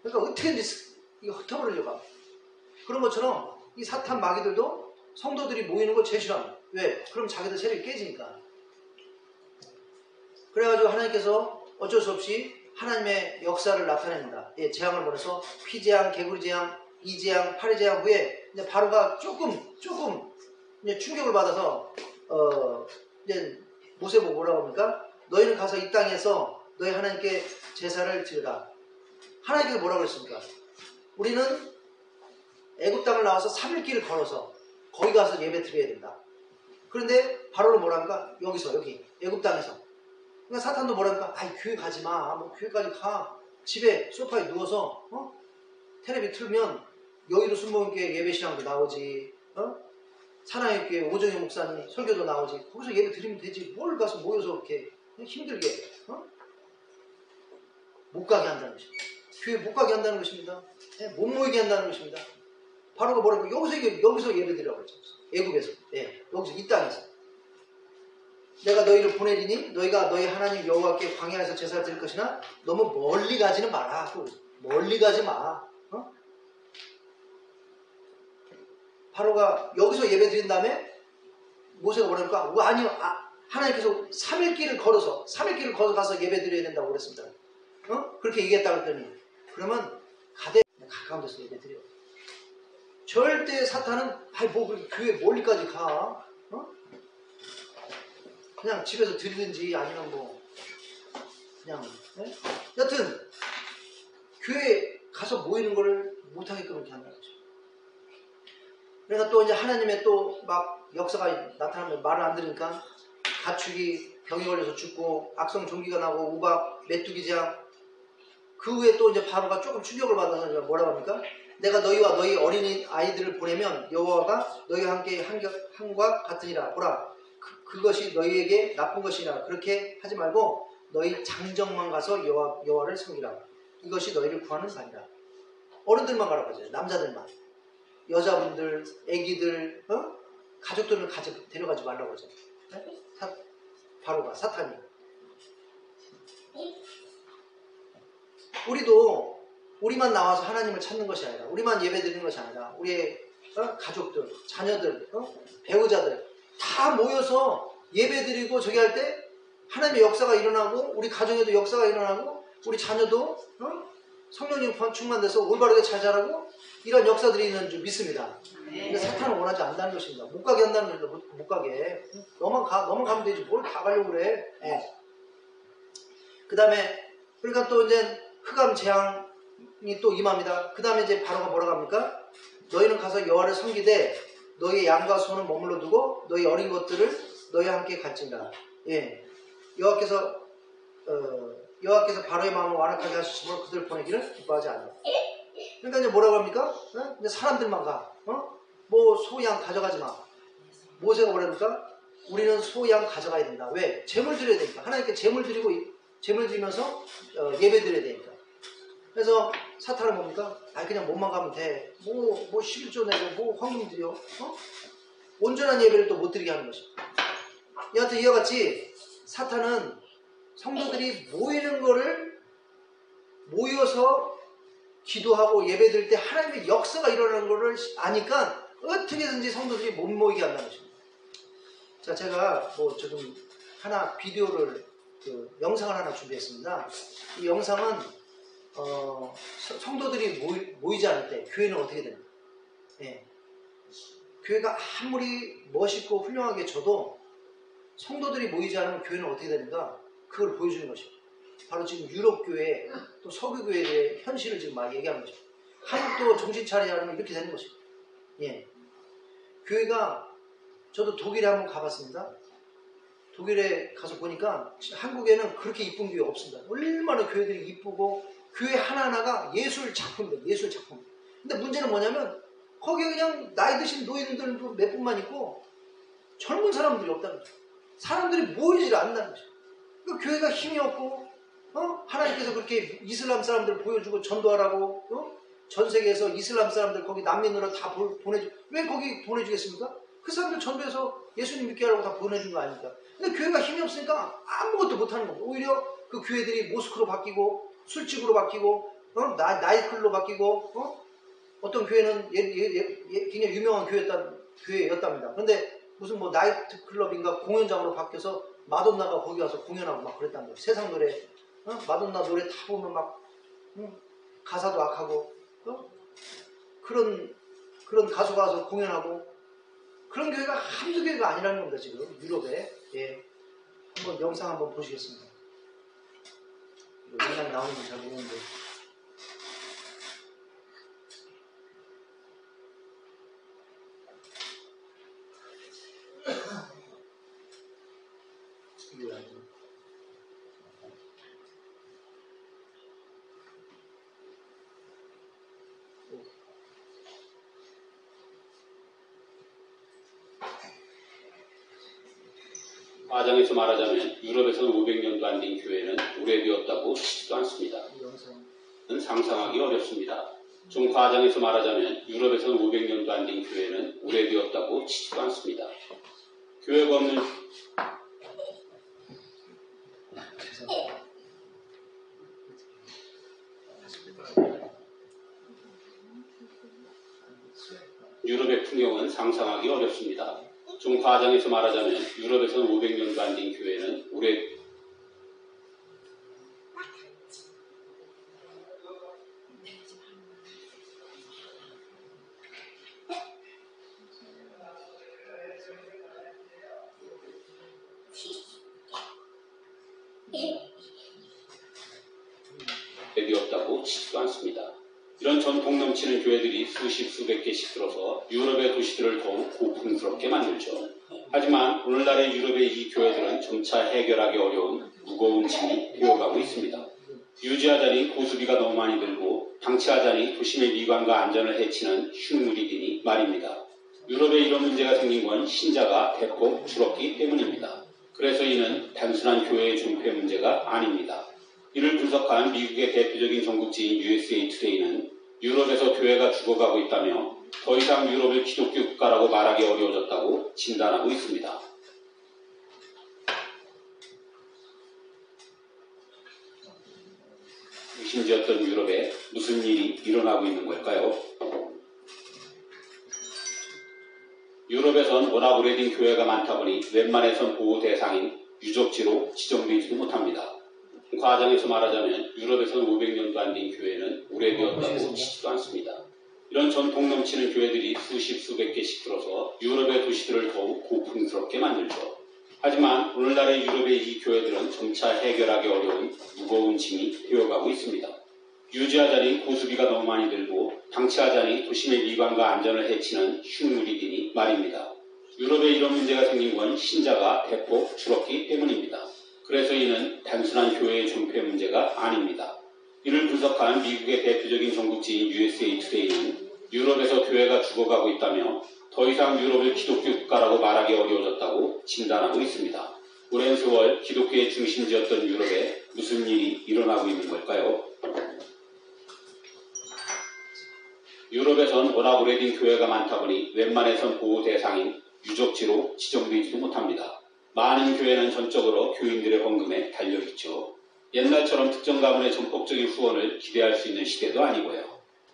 어떻게든지 이거 흩어버리려고 합니다. 그런 것처럼 이 사탄 마귀들도 성도들이 모이는 거 제일 싫어합니다. 왜? 그럼 자기들 세력이 깨지니까. 그래가지고 하나님께서 어쩔 수 없이 하나님의 역사를 나타냅니다. 예, 재앙을 보내서 피재앙, 개구리재앙, 이재앙, 파리재앙 후에 이제 바로가 조금 이제 충격을 받아서 이제 모세 보고 뭐라고 합니까? 너희는 가서 이 땅에서 너희 하나님께 제사를 드리라. 하나님께서 뭐라고 했습니까? 우리는 애굽 땅을 나와서 3일 길을 걸어서 거기 가서 예배 드려야 된다. 그런데 바로는 뭐랍니까? 여기 애굽 땅에서. 그러니까 사탄도 뭐랍니까? 아이, 교회 가지 마. 뭐 교회까지 가. 집에 소파에 누워서 텔레비 틀면 여의도 순복음교회 예배신앙도 나오지. 사나이 교회 오정희 목사님 설교도 나오지. 거기서 예배 드리면 되지. 뭘 가서 모여서 이렇게 힘들게 못 가게 한다는 것입니다. 교회 못 가게 한다는 것입니다. 못 모이게 한다는 것입니다. 바로가 뭐라고? 여기서 예배 드리라고 했죠. 애굽에서. 예, 여기서 이 땅에서. 내가 너희를 보내리니 너희가 너희 하나님 여호와께 광야에서 제사를 드릴 것이나 너무 멀리 가지는 마라. 멀리 가지 마. 바로가 여기서 예배 드린 다음에 모세가 뭐랄까? 아니요. 하나님께서 3일 길을 걸어서 가서 예배 드려야 된다고 그랬습니다. 그렇게 얘기했다고 했더니, 그러면 가까운 데서 예배 드려. 절대 사탄은 교회 멀리까지 가. 그냥 집에서 드리든지 아니면 그냥 여튼 교회 가서 모이는 거를 못하게끔 이렇게 한다는 거죠. 그러니까 또 이제 하나님의 또 막 역사가 나타나면 말을 안 들으니까 가축이 병이 걸려서 죽고 악성 종기가 나고 우박 메뚜기장. 그 후에 또 이제 바로가 조금 충격을 받아서 뭐라고 합니까? 내가 너희와 너희 어린이 아이들을 보내면 여호와가 너희와 함께 한과 같으니라. 보라, 그것이 너희에게 나쁜 것이라. 그렇게 하지 말고 너희 장정만 가서 여호와를 섬기라. 이것이 너희를 구하는 바니라. 어른들만 가라고 하죠. 남자들만. 여자분들, 애기들, 가족들을 데려가지 말라고 하죠. 바로가 사탄이. 우리만 나와서 하나님을 찾는 것이 아니라, 우리만 예배 드리는 것이 아니라, 우리의 가족들, 자녀들, 배우자들 다 모여서 예배 드리고 저기 할 때 하나님의 역사가 일어나고 우리 가정에도 역사가 일어나고 우리 자녀도 성령님 충만돼서 올바르게 잘 자라고 이런 역사들이 있는 줄 믿습니다. 근데 사탄은 원하지 않는다는 것입니다. 못 가게 한다는 것입니다. 못 가게. 너만 가면 되지 뭘 다 가려고 그래. 그 다음에 그러니까 또 이제 흑암 재앙이 또 임합니다. 그 다음에 이제 바로가 뭐라고 합니까? 너희는 가서 여호와를 섬기되 너희의 양과 소는 머물러 두고 너희 어린 것들을 너희와 함께 갈지니라. 여호와께서 바로의 마음을 완악하게 하시므로 그들을 보내기를 기뻐하지 않아. 그러니까 이제 뭐라고 합니까? 이제 사람들만 가. 뭐 소양 가져가지 마. 모세가 뭐랍니까? 우리는 소양 가져가야 된다. 왜? 제물 드려야 되니까. 하나님께 제물 드리면서 예배 드려야 되니까. 그래서 사탄은 뭡니까? 그냥 몸만 가면 돼. 뭐 11조 내고 뭐 황금 드려. 온전한 예배를 또 못 드리게 하는 것입니다. 여하튼 이와 같이 사탄은 성도들이 모여서 기도하고 예배 드릴 때 하나님의 역사가 일어나는 것을 아니까 어떻게든지 성도들이 못 모이게 한다는 것입니다. 자, 제가 지금 하나 비디오를 영상을 하나 준비했습니다. 이 영상은 성도들이 모이지 않을 때 교회는 어떻게 됩니까? 교회가 아무리 멋있고 훌륭하게 쳐도 성도들이 모이지 않으면 교회는 어떻게 되는가? 그걸 보여주는 것입니다. 바로 지금 유럽 교회 또 서구 교회의 현실을 지금 막 얘기하는 것입니다. 한국도 정신 차려야 하면 이렇게 되는 것입니다. 교회가 저도 독일에 한번 가봤습니다. 독일에 가서 보니까 한국에는 그렇게 이쁜 교회 없습니다. 얼마나 교회들이 이쁘고 교회 하나하나가 예술 작품입니다. 예술 작품. 근데 문제는 뭐냐면 거기에 그냥 나이 드신 노인들도 몇 분만 있고 젊은 사람들이 없다는 거죠. 사람들이 모이질 않는다는 거죠. 그러니까 교회가 힘이 없고 하나님께서 그렇게 이슬람 사람들 보여주고 전도하라고 전 세계에서 이슬람 사람들 거기 난민으로 다 왜 거기 보내주겠습니까? 그 사람들 전도해서 예수님 믿게 하라고 다 보내준 거 아닙니까? 근데 교회가 힘이 없으니까 아무것도 못하는 겁니다. 오히려 그 교회들이 모스크로 바뀌고 술집으로 바뀌고 나이트클럽로 바뀌고 어떤 교회는 굉장히 유명한 교회였답니다. 그런데 무슨 나이트클럽인가 공연장으로 바뀌어서 마돈나가 거기 가서 공연하고 막 그랬다는 거예요. 세상 노래 마돈나 노래 다 보면 막 가사도 악하고 그런 가수가 와서 공연하고 그런 교회가 한두 교회가 아니라는 겁니다. 지금 유럽에. 한번 영상 한번 보시겠습니다. 영상 나오는지 잘 모르는데 이게 아니죠. 과장해서 말하자면 유럽에서는 500년도 안 된 교회는 오래되었다고 치지도 않습니다. 상상하기 어렵습니다. 좀 과장해서 말하자면 유럽에서는 500년도 안 된 교회는 오래되었다고 치지도 않습니다. 교회가 없는 유럽의 풍경은 상상하기 어렵습니다. 좀 과장해서 말하자면 유럽에서는 500년도 안 된 교회는 오래되었다고 치지도 않습니다. 이런 전통 넘치는 교회들이 수십 수백 개씩 들어서 유럽의 도시들을 더욱 고풍스럽게 만들죠. 하지만 오늘날의 유럽의 이 교회들은 점차 해결하기 어려운 무거운 짐이 되어가고 있습니다. 유지하자니 고수비가 너무 많이 들고 방치하자니 도심의 미관과 안전을 해치는 흉물이니 말입니다. 유럽에 이런 문제가 생긴 건 신자가 대폭 줄었기 때문입니다. 그래서 이는 단순한 교회의 존폐 문제가 아닙니다. 이를 분석한 미국의 대표적인 전국지인 USA 투데이는 유럽에서 교회가 죽어가고 있다며 더 이상 유럽을 기독교 국가라고 말하기 어려워졌다고 진단하고 있습니다. 무심지었던 유럽에 무슨 일이 일어나고 있는 걸까요? 유럽에선 워낙 오래된 교회가 많다 보니 웬만해선 보호 대상인 유적지로 지정되지도 못합니다. 과장해서 말하자면 유럽에서는 500년도 안 된 교회는 오래되었다고 치지도 않습니다. 이런 전통 넘치는 교회들이 수십 수백 개씩 들어서 유럽의 도시들을 더욱 고풍스럽게 만들죠. 하지만 오늘날의 유럽의 이 교회들은 점차 해결하기 어려운 무거운 짐이 되어가고 있습니다. 유지하자니 고수비가 너무 많이 들고 방치하자니 도심의 미관과 안전을 해치는 흉물이 되니 말입니다. 유럽에 이런 문제가 생긴 건 신자가 대폭 줄었기 때문입니다. 그래서 이는 단순한 교회의 존폐 문제가 아닙니다. 이를 분석한 미국의 대표적인 전국지인 USA 투데이는 유럽에서 교회가 죽어가고 있다며 더 이상 유럽을 기독교 국가라고 말하기 어려워졌다고 진단하고 있습니다. 오랜 세월 기독교의 중심지였던 유럽에 무슨 일이 일어나고 있는 걸까요? 유럽에선 워낙 오래된 교회가 많다 보니 웬만해선 보호 대상인 유적지로 지정되지도 못합니다. 많은 교회는 전적으로 교인들의 헌금에 달려있죠. 옛날처럼 특정 가문의 전폭적인 후원을 기대할 수 있는 시대도 아니고요.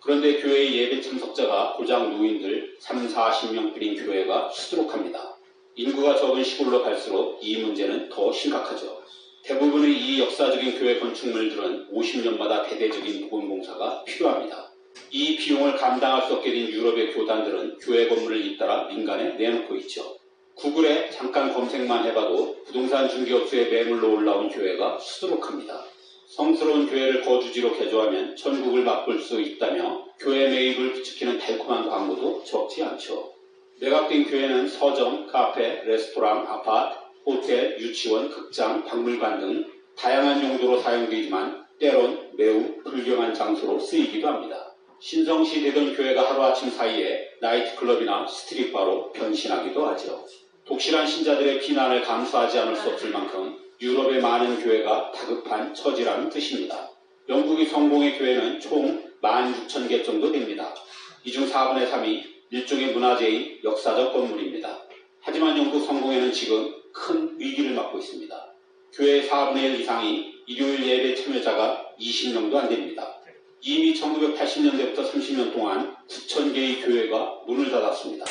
그런데 교회의 예배 참석자가 고장 노인들 30-40명뿐인 교회가 수두룩합니다. 인구가 적은 시골로 갈수록 이 문제는 더 심각하죠. 대부분의 이 역사적인 교회 건축물들은 50년마다 대대적인 보건봉사가 필요합니다. 이 비용을 감당할 수 없게 된 유럽의 교단들은 교회 건물을 잇따라 민간에 내놓고 있죠. 구글에 잠깐 검색만 해봐도 부동산 중개업소에 매물로 올라온 교회가 수두룩합니다. 성스러운 교회를 거주지로 개조하면 천국을 맛볼 수 있다며 교회 매입을 부추기는 달콤한 광고도 적지 않죠. 매각된 교회는 서점, 카페, 레스토랑, 아파트, 호텔, 유치원, 극장, 박물관 등 다양한 용도로 사용되지만 때론 매우 불경한 장소로 쓰이기도 합니다. 신성시 되던 교회가 하루아침 사이에 나이트클럽이나 스트릿바로 변신하기도 하죠. 독실한 신자들의 비난을 감수하지 않을 수 없을 만큼 유럽의 많은 교회가 다급한 처지라는 뜻입니다. 영국의 성공의 교회는 총 16,000개 정도 됩니다. 이 중 4분의 3이 일종의 문화재인 역사적 건물입니다. 하지만 영국 성공회는 지금 큰 위기를 맞고 있습니다. 교회의 4분의 1 이상이 일요일 예배 참여자가 20명도 안 됩니다. 이미 1980년대부터 30년 동안 9,000개의 교회가 문을 닫았습니다.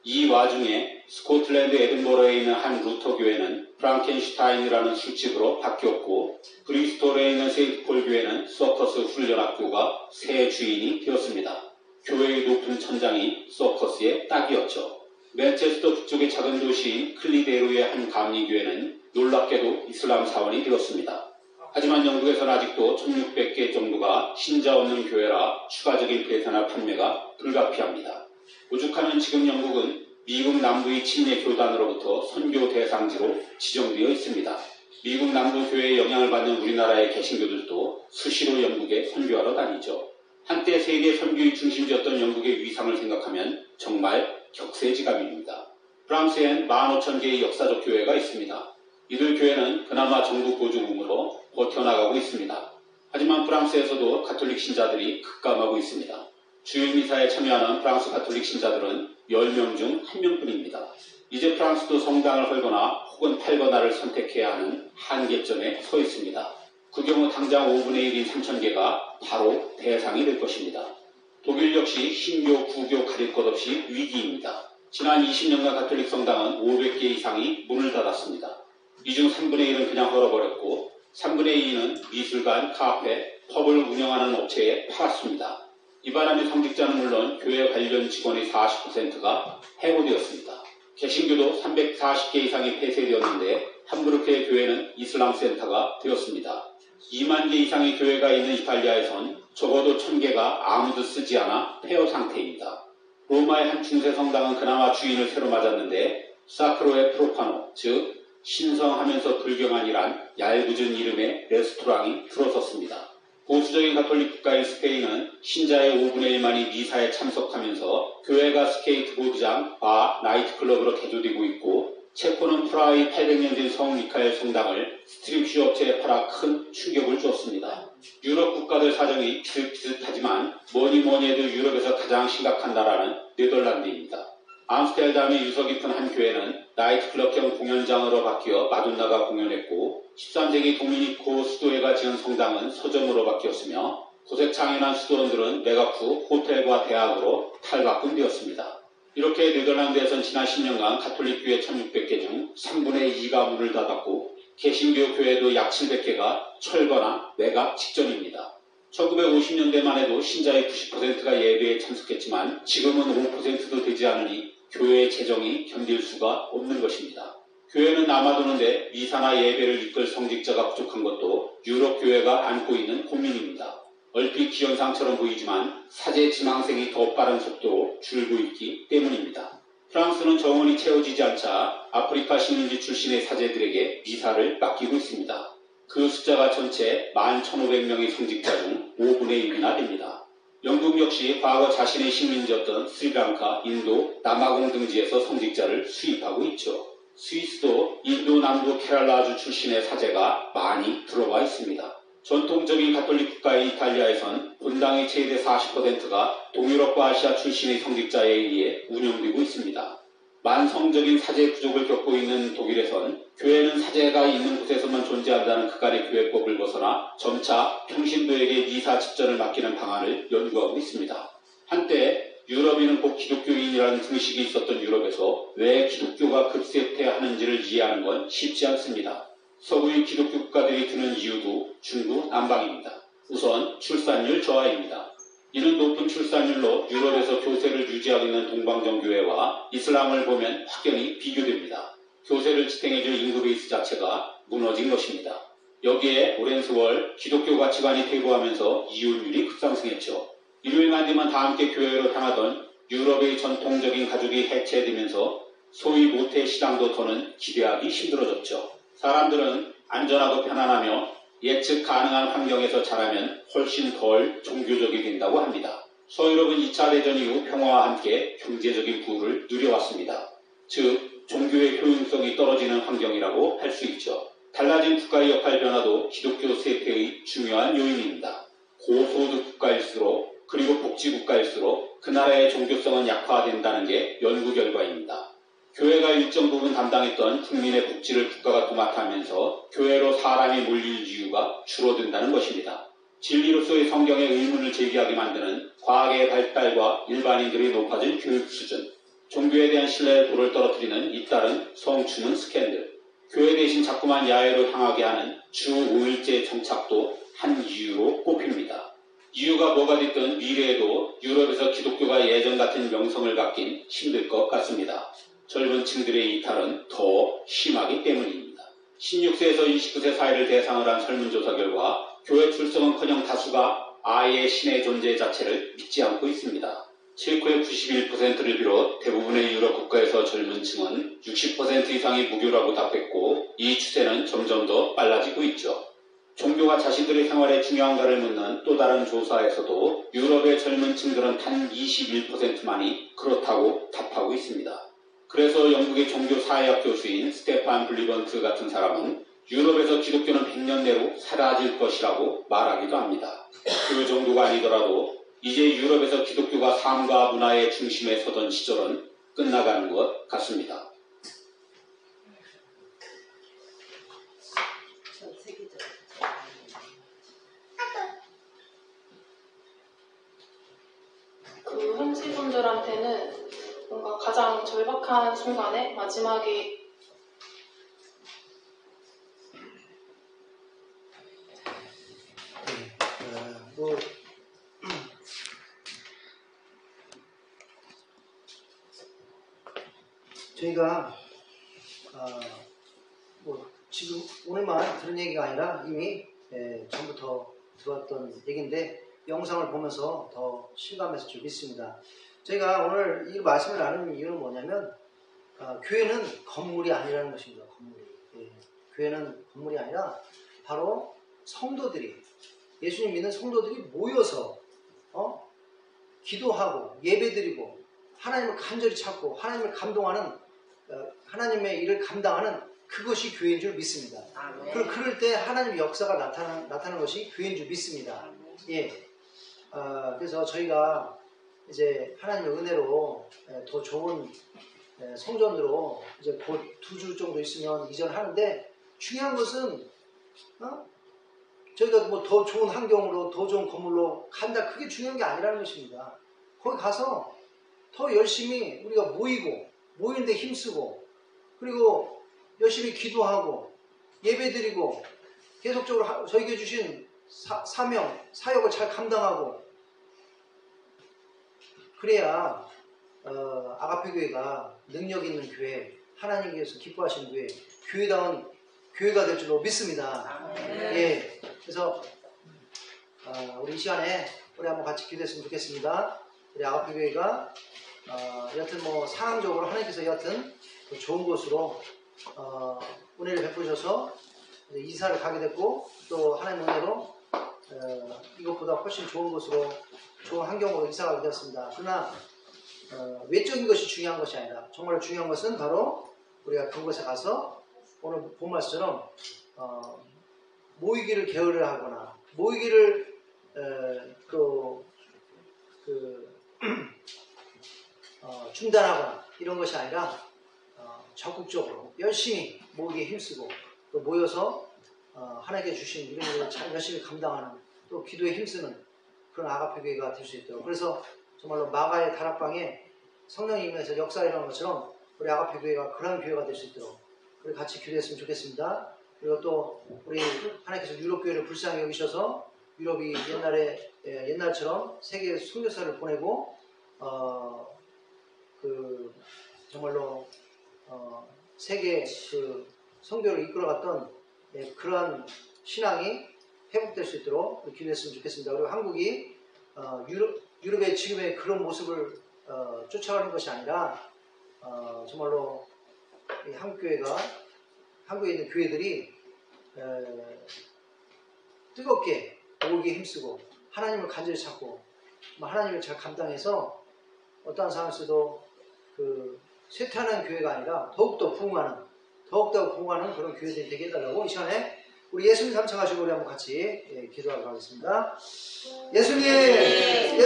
이 와중에 스코틀랜드 에든버러에 있는 한 루터 교회는 프랑켄슈타인이라는 술집으로 바뀌었고 브리스톨에 있는 세인트폴 교회는 서커스 훈련학교가 새 주인이 되었습니다. 교회의 높은 천장이 서커스의 딱이었죠. 맨체스터 북쪽의 작은 도시인 클리데로의 한 감리교회는 놀랍게도 이슬람 사원이 되었습니다. 하지만 영국에서는 아직도 1600개 정도가 신자 없는 교회라 추가적인 폐쇄나 판매가 불가피합니다. 오죽하면 지금 영국은 미국 남부의 친례 교단으로부터 선교 대상지로 지정되어 있습니다. 미국 남부 교회의 영향을 받는 우리나라의 개신교들도 수시로 영국에 선교하러 다니죠. 한때 세계 선교의 중심지였던 영국의 위상을 생각하면 정말 격세지감입니다. 프랑스엔 15,000개의 역사적 교회가 있습니다. 이들 교회는 그나마 정부 보조금으로 버텨나가고 있습니다. 하지만 프랑스에서도 가톨릭 신자들이 급감하고 있습니다. 주일 미사에 참여하는 프랑스 가톨릭 신자들은 10명 중 1명뿐입니다. 이제 프랑스도 성당을 헐거나 혹은 팔거나를 선택해야 하는 한계점에 서 있습니다. 그 경우 당장 5분의 1인 3,000개가 바로 대상이 될 것입니다. 독일 역시 신교, 구교 가릴 것 없이 위기입니다. 지난 20년간 가톨릭 성당은 500개 이상이 문을 닫았습니다. 이 중 3분의 1은 그냥 헐어버렸고 3분의 2는 미술관, 카페, 펍을 운영하는 업체에 팔았습니다. 이 바람에 성직자는 물론 교회 관련 직원의 40%가 해고되었습니다. 개신교도 340개 이상이 폐쇄되었는데 함부르크의 교회는 이슬람 센터가 되었습니다. 2만 개 이상의 교회가 있는 이탈리아에선 적어도 1,000개가 아무도 쓰지 않아 폐허 상태입니다. 로마의 한 중세 성당은 그나마 주인을 새로 맞았는데 사크로의 프로파노, 즉 신성하면서 불경한이란 얄궂은 이름의 레스토랑이 들어섰습니다. 보수적인 가톨릭 국가인 스페인은 신자의 5분의 1만이 미사에 참석하면서 교회가 스케이트보드장, 바, 나이트클럽으로 개조되고 있고 체코는 프라하의 800년 된 성 미카엘 성당을 스트립쇼 업체에 팔아 큰 충격을 주었습니다. 유럽 국가들 사정이 비슷비슷하지만 뭐니 해도 유럽에서 가장 심각한 나라는 네덜란드입니다. 암스테르담의 유서 깊은 한 교회는 나이트클럽형 공연장으로 바뀌어 마돈나가 공연했고 13세기 도미니코 수도회가 지은 성당은 서점으로 바뀌었으며 고색창연한 수도원들은 매각 후 호텔과 대학으로 탈바꿈되었습니다. 이렇게 네덜란드에선 지난 10년간 가톨릭 교회 1,600개 중 3분의 2가 문을 닫았고 개신교 교회도 약 700개가 철거나 매각 직전입니다. 1950년대만 해도 신자의 90%가 예배에 참석했지만 지금은 5%도 되지 않으니 교회의 재정이 견딜 수가 없는 것입니다. 교회는 남아도는데 미사나 예배를 이끌 성직자가 부족한 것도 유럽 교회가 안고 있는 고민입니다. 얼핏 기현상처럼 보이지만 사제 지망생이 더 빠른 속도로 줄고 있기 때문입니다. 프랑스는 정원이 채워지지 않자 아프리카 식민지 출신의 사제들에게 미사를 맡기고 있습니다. 그 숫자가 전체 11,500명의 성직자 중 5분의 1이나 됩니다. 영국 역시 과거 자신의 식민지였던 스리랑카, 인도, 남아공 등지에서 성직자를 수입하고 있죠. 스위스도 인도 남부 케랄라주 출신의 사제가 많이 들어와 있습니다. 전통적인 가톨릭 국가인 이탈리아에선 본당의 최대 40%가 동유럽과 아시아 출신의 성직자에 의해 운영되고 있습니다. 만성적인 사제 부족을 겪고 있는 독일에선 교회는 사제가 있는 곳에서만 존재한다는 그간의 교회법을 벗어나 점차 평신도에게 미사 집전을 맡기는 방안을 연구하고 있습니다. 한때 유럽인은 곧 기독교인이라는 등식이 있었던 유럽에서 왜 기독교가 급쇠퇴하는지를 이해하는 건 쉽지 않습니다. 서구의 기독교 국가들이 드는 이유도 중구난방입니다. 우선 출산율 저하입니다. 이는 높은 출산율로 유럽에서 교세를 유지하고 있는 동방정교회와 이슬람을 보면 확연히 비교됩니다. 교세를 지탱해줄 인구 베이스 자체가 무너진 것입니다. 여기에 오랜 세월 기독교 가치관이 퇴보하면서 이혼율이 급상승했죠. 일요일만 되면 다 함께 교회로 향하던 유럽의 전통적인 가족이 해체되면서 소위 모태 시장도 더는 기대하기 힘들어졌죠. 사람들은 안전하고 편안하며 예측 가능한 환경에서 자라면 훨씬 덜 종교적이 된다고 합니다. 서유럽은 2차 대전 이후 평화와 함께 경제적인 부를 누려왔습니다. 즉, 종교의 효용성이 떨어지는 환경이라고 할 수 있죠. 달라진 국가의 역할 변화도 기독교 쇠퇴의 중요한 요인입니다. 고소득 국가일수록 그리고 복지국가일수록 그 나라의 종교성은 약화된다는 게 연구 결과입니다. 교회가 일정 부분 담당했던 국민의 복지를 국가가 도맡아 하면서 교회로 사람이 몰릴 이유가 줄어든다는 것입니다. 진리로서의 성경의 의문을 제기하게 만드는 과학의 발달과 일반인들의 높아진 교육 수준, 종교에 대한 신뢰의 도를 떨어뜨리는 잇따른 성추문 스캔들, 교회 대신 자꾸만 야외로 향하게 하는 주 5일제 정착도 한 이유로 꼽힙니다. 이유가 뭐가 됐든 미래에도 유럽에서 기독교가 예전 같은 명성을 갖긴 힘들 것 같습니다. 젊은 층들의 이탈은 더 심하기 때문입니다. 16세에서 29세 사이를 대상으로 한 설문조사 결과 교회 출석은커녕 다수가 아예 신의 존재 자체를 믿지 않고 있습니다. 칠코의 91%를 비롯 대부분의 유럽 국가에서 젊은 층은 60% 이상이 무교라고 답했고 이 추세는 점점 더 빨라지고 있죠. 종교가 자신들의 생활에 중요한가를 묻는 또 다른 조사에서도 유럽의 젊은 층들은 단 21%만이 그렇다고 답하고 있습니다. 그래서 영국의 종교 사회학 교수인 스테판 블리번트 같은 사람은 유럽에서 기독교는 100년 내로 사라질 것이라고 말하기도 합니다. 그 정도가 아니더라도 이제 유럽에서 기독교가 삶과 문화의 중심에 서던 시절은 끝나가는 것 같습니다. 그 형제분들한테는 뭔가 가장 절박한 순간에 마지막에 저희가 지금 오늘만 들은 얘기가 아니라 이미 전부터 들어왔던 얘기인데 영상을 보면서 더 실감해서 좀 믿습니다. 저희가 오늘 이 말씀을 나누는 이유는 뭐냐면 교회는 건물이 아니라는 것입니다. 교회는 건물이 아니라 바로 성도들이 예수님 믿는 성도들이 모여서 기도하고 예배드리고 하나님을 간절히 찾고 하나님을 감동하는 하나님의 일을 감당하는 그것이 교회인 줄 믿습니다. 그럴 때 하나님의 역사가 나타나는 것이 교회인 줄 믿습니다. 예. 그래서 저희가 이제 하나님의 은혜로 더 좋은 성전으로 이제 곧 2주 정도 있으면 이전하는데 중요한 것은 저희가 뭐 더 좋은 환경으로 더 좋은 건물로 간다 그게 중요한 게 아니라는 것입니다. 거기 가서 더 열심히 우리가 모이는데 힘쓰고 그리고 열심히 기도하고 예배드리고 계속적으로 저에게 주신 사명, 사역을 잘 감당하고 그래야 아가페 교회가 능력 있는 교회, 하나님께서 기뻐하시는 교회, 교회다운 교회가 될 줄로 믿습니다. 예, 그래서 우리 이 시간에 우리 한번 같이 기도했으면 좋겠습니다. 우리 아가페 교회가 여튼 뭐 상황적으로 하나님께서 여튼 좋은 곳으로 은혜를 베푸셔서 이사를 가게 됐고 또 하나님 은혜로 이것보다 훨씬 좋은 곳으로 좋은 환경으로 이사가게 되었습니다. 그러나 외적인 것이 중요한 것이 아니라 정말 중요한 것은 바로 우리가 그곳에 가서 오늘 본 말씀처럼 모이기를 게으르 하거나 모이기를 중단하거나 이런 것이 아니라 적극적으로 열심히 모이기에 힘쓰고 또 모여서 하나님께 주신 이런 일을 잘 열심히 감당하는 또 기도에 힘쓰는 그런 아가페 교회가 될 수 있도록 그래서 정말로 마가의 다락방에 성령이 임해서 역사를 일어난 것처럼 우리 아가페 교회가 그런 교회가 될 수 있도록 우리 같이 기도했으면 좋겠습니다. 그리고 또 우리 하나님께서 유럽 교회를 불쌍히 여기셔서 유럽이 옛날처럼 세계 선교사를 보내고 정말로 세계 그 선교를 이끌어갔던 그러한 신앙이 회복될 수 있도록 기도했으면 좋겠습니다. 그리고 한국이 유럽의 지금의 그런 모습을 쫓아가는 것이 아니라 정말로 이 한국에 있는 교회들이 뜨겁게 모으기에 힘쓰고 하나님을 간절히 찾고 하나님을 잘 감당해서 어떠한 상황에서도 쇠퇴하는 교회가 아니라 더욱더 부흥하는 그런 교회들이 되게 해달라고 이 시간에 우리 예수님 삼창하시고 우리 한번 같이 기도하도록 하겠습니다. 예수님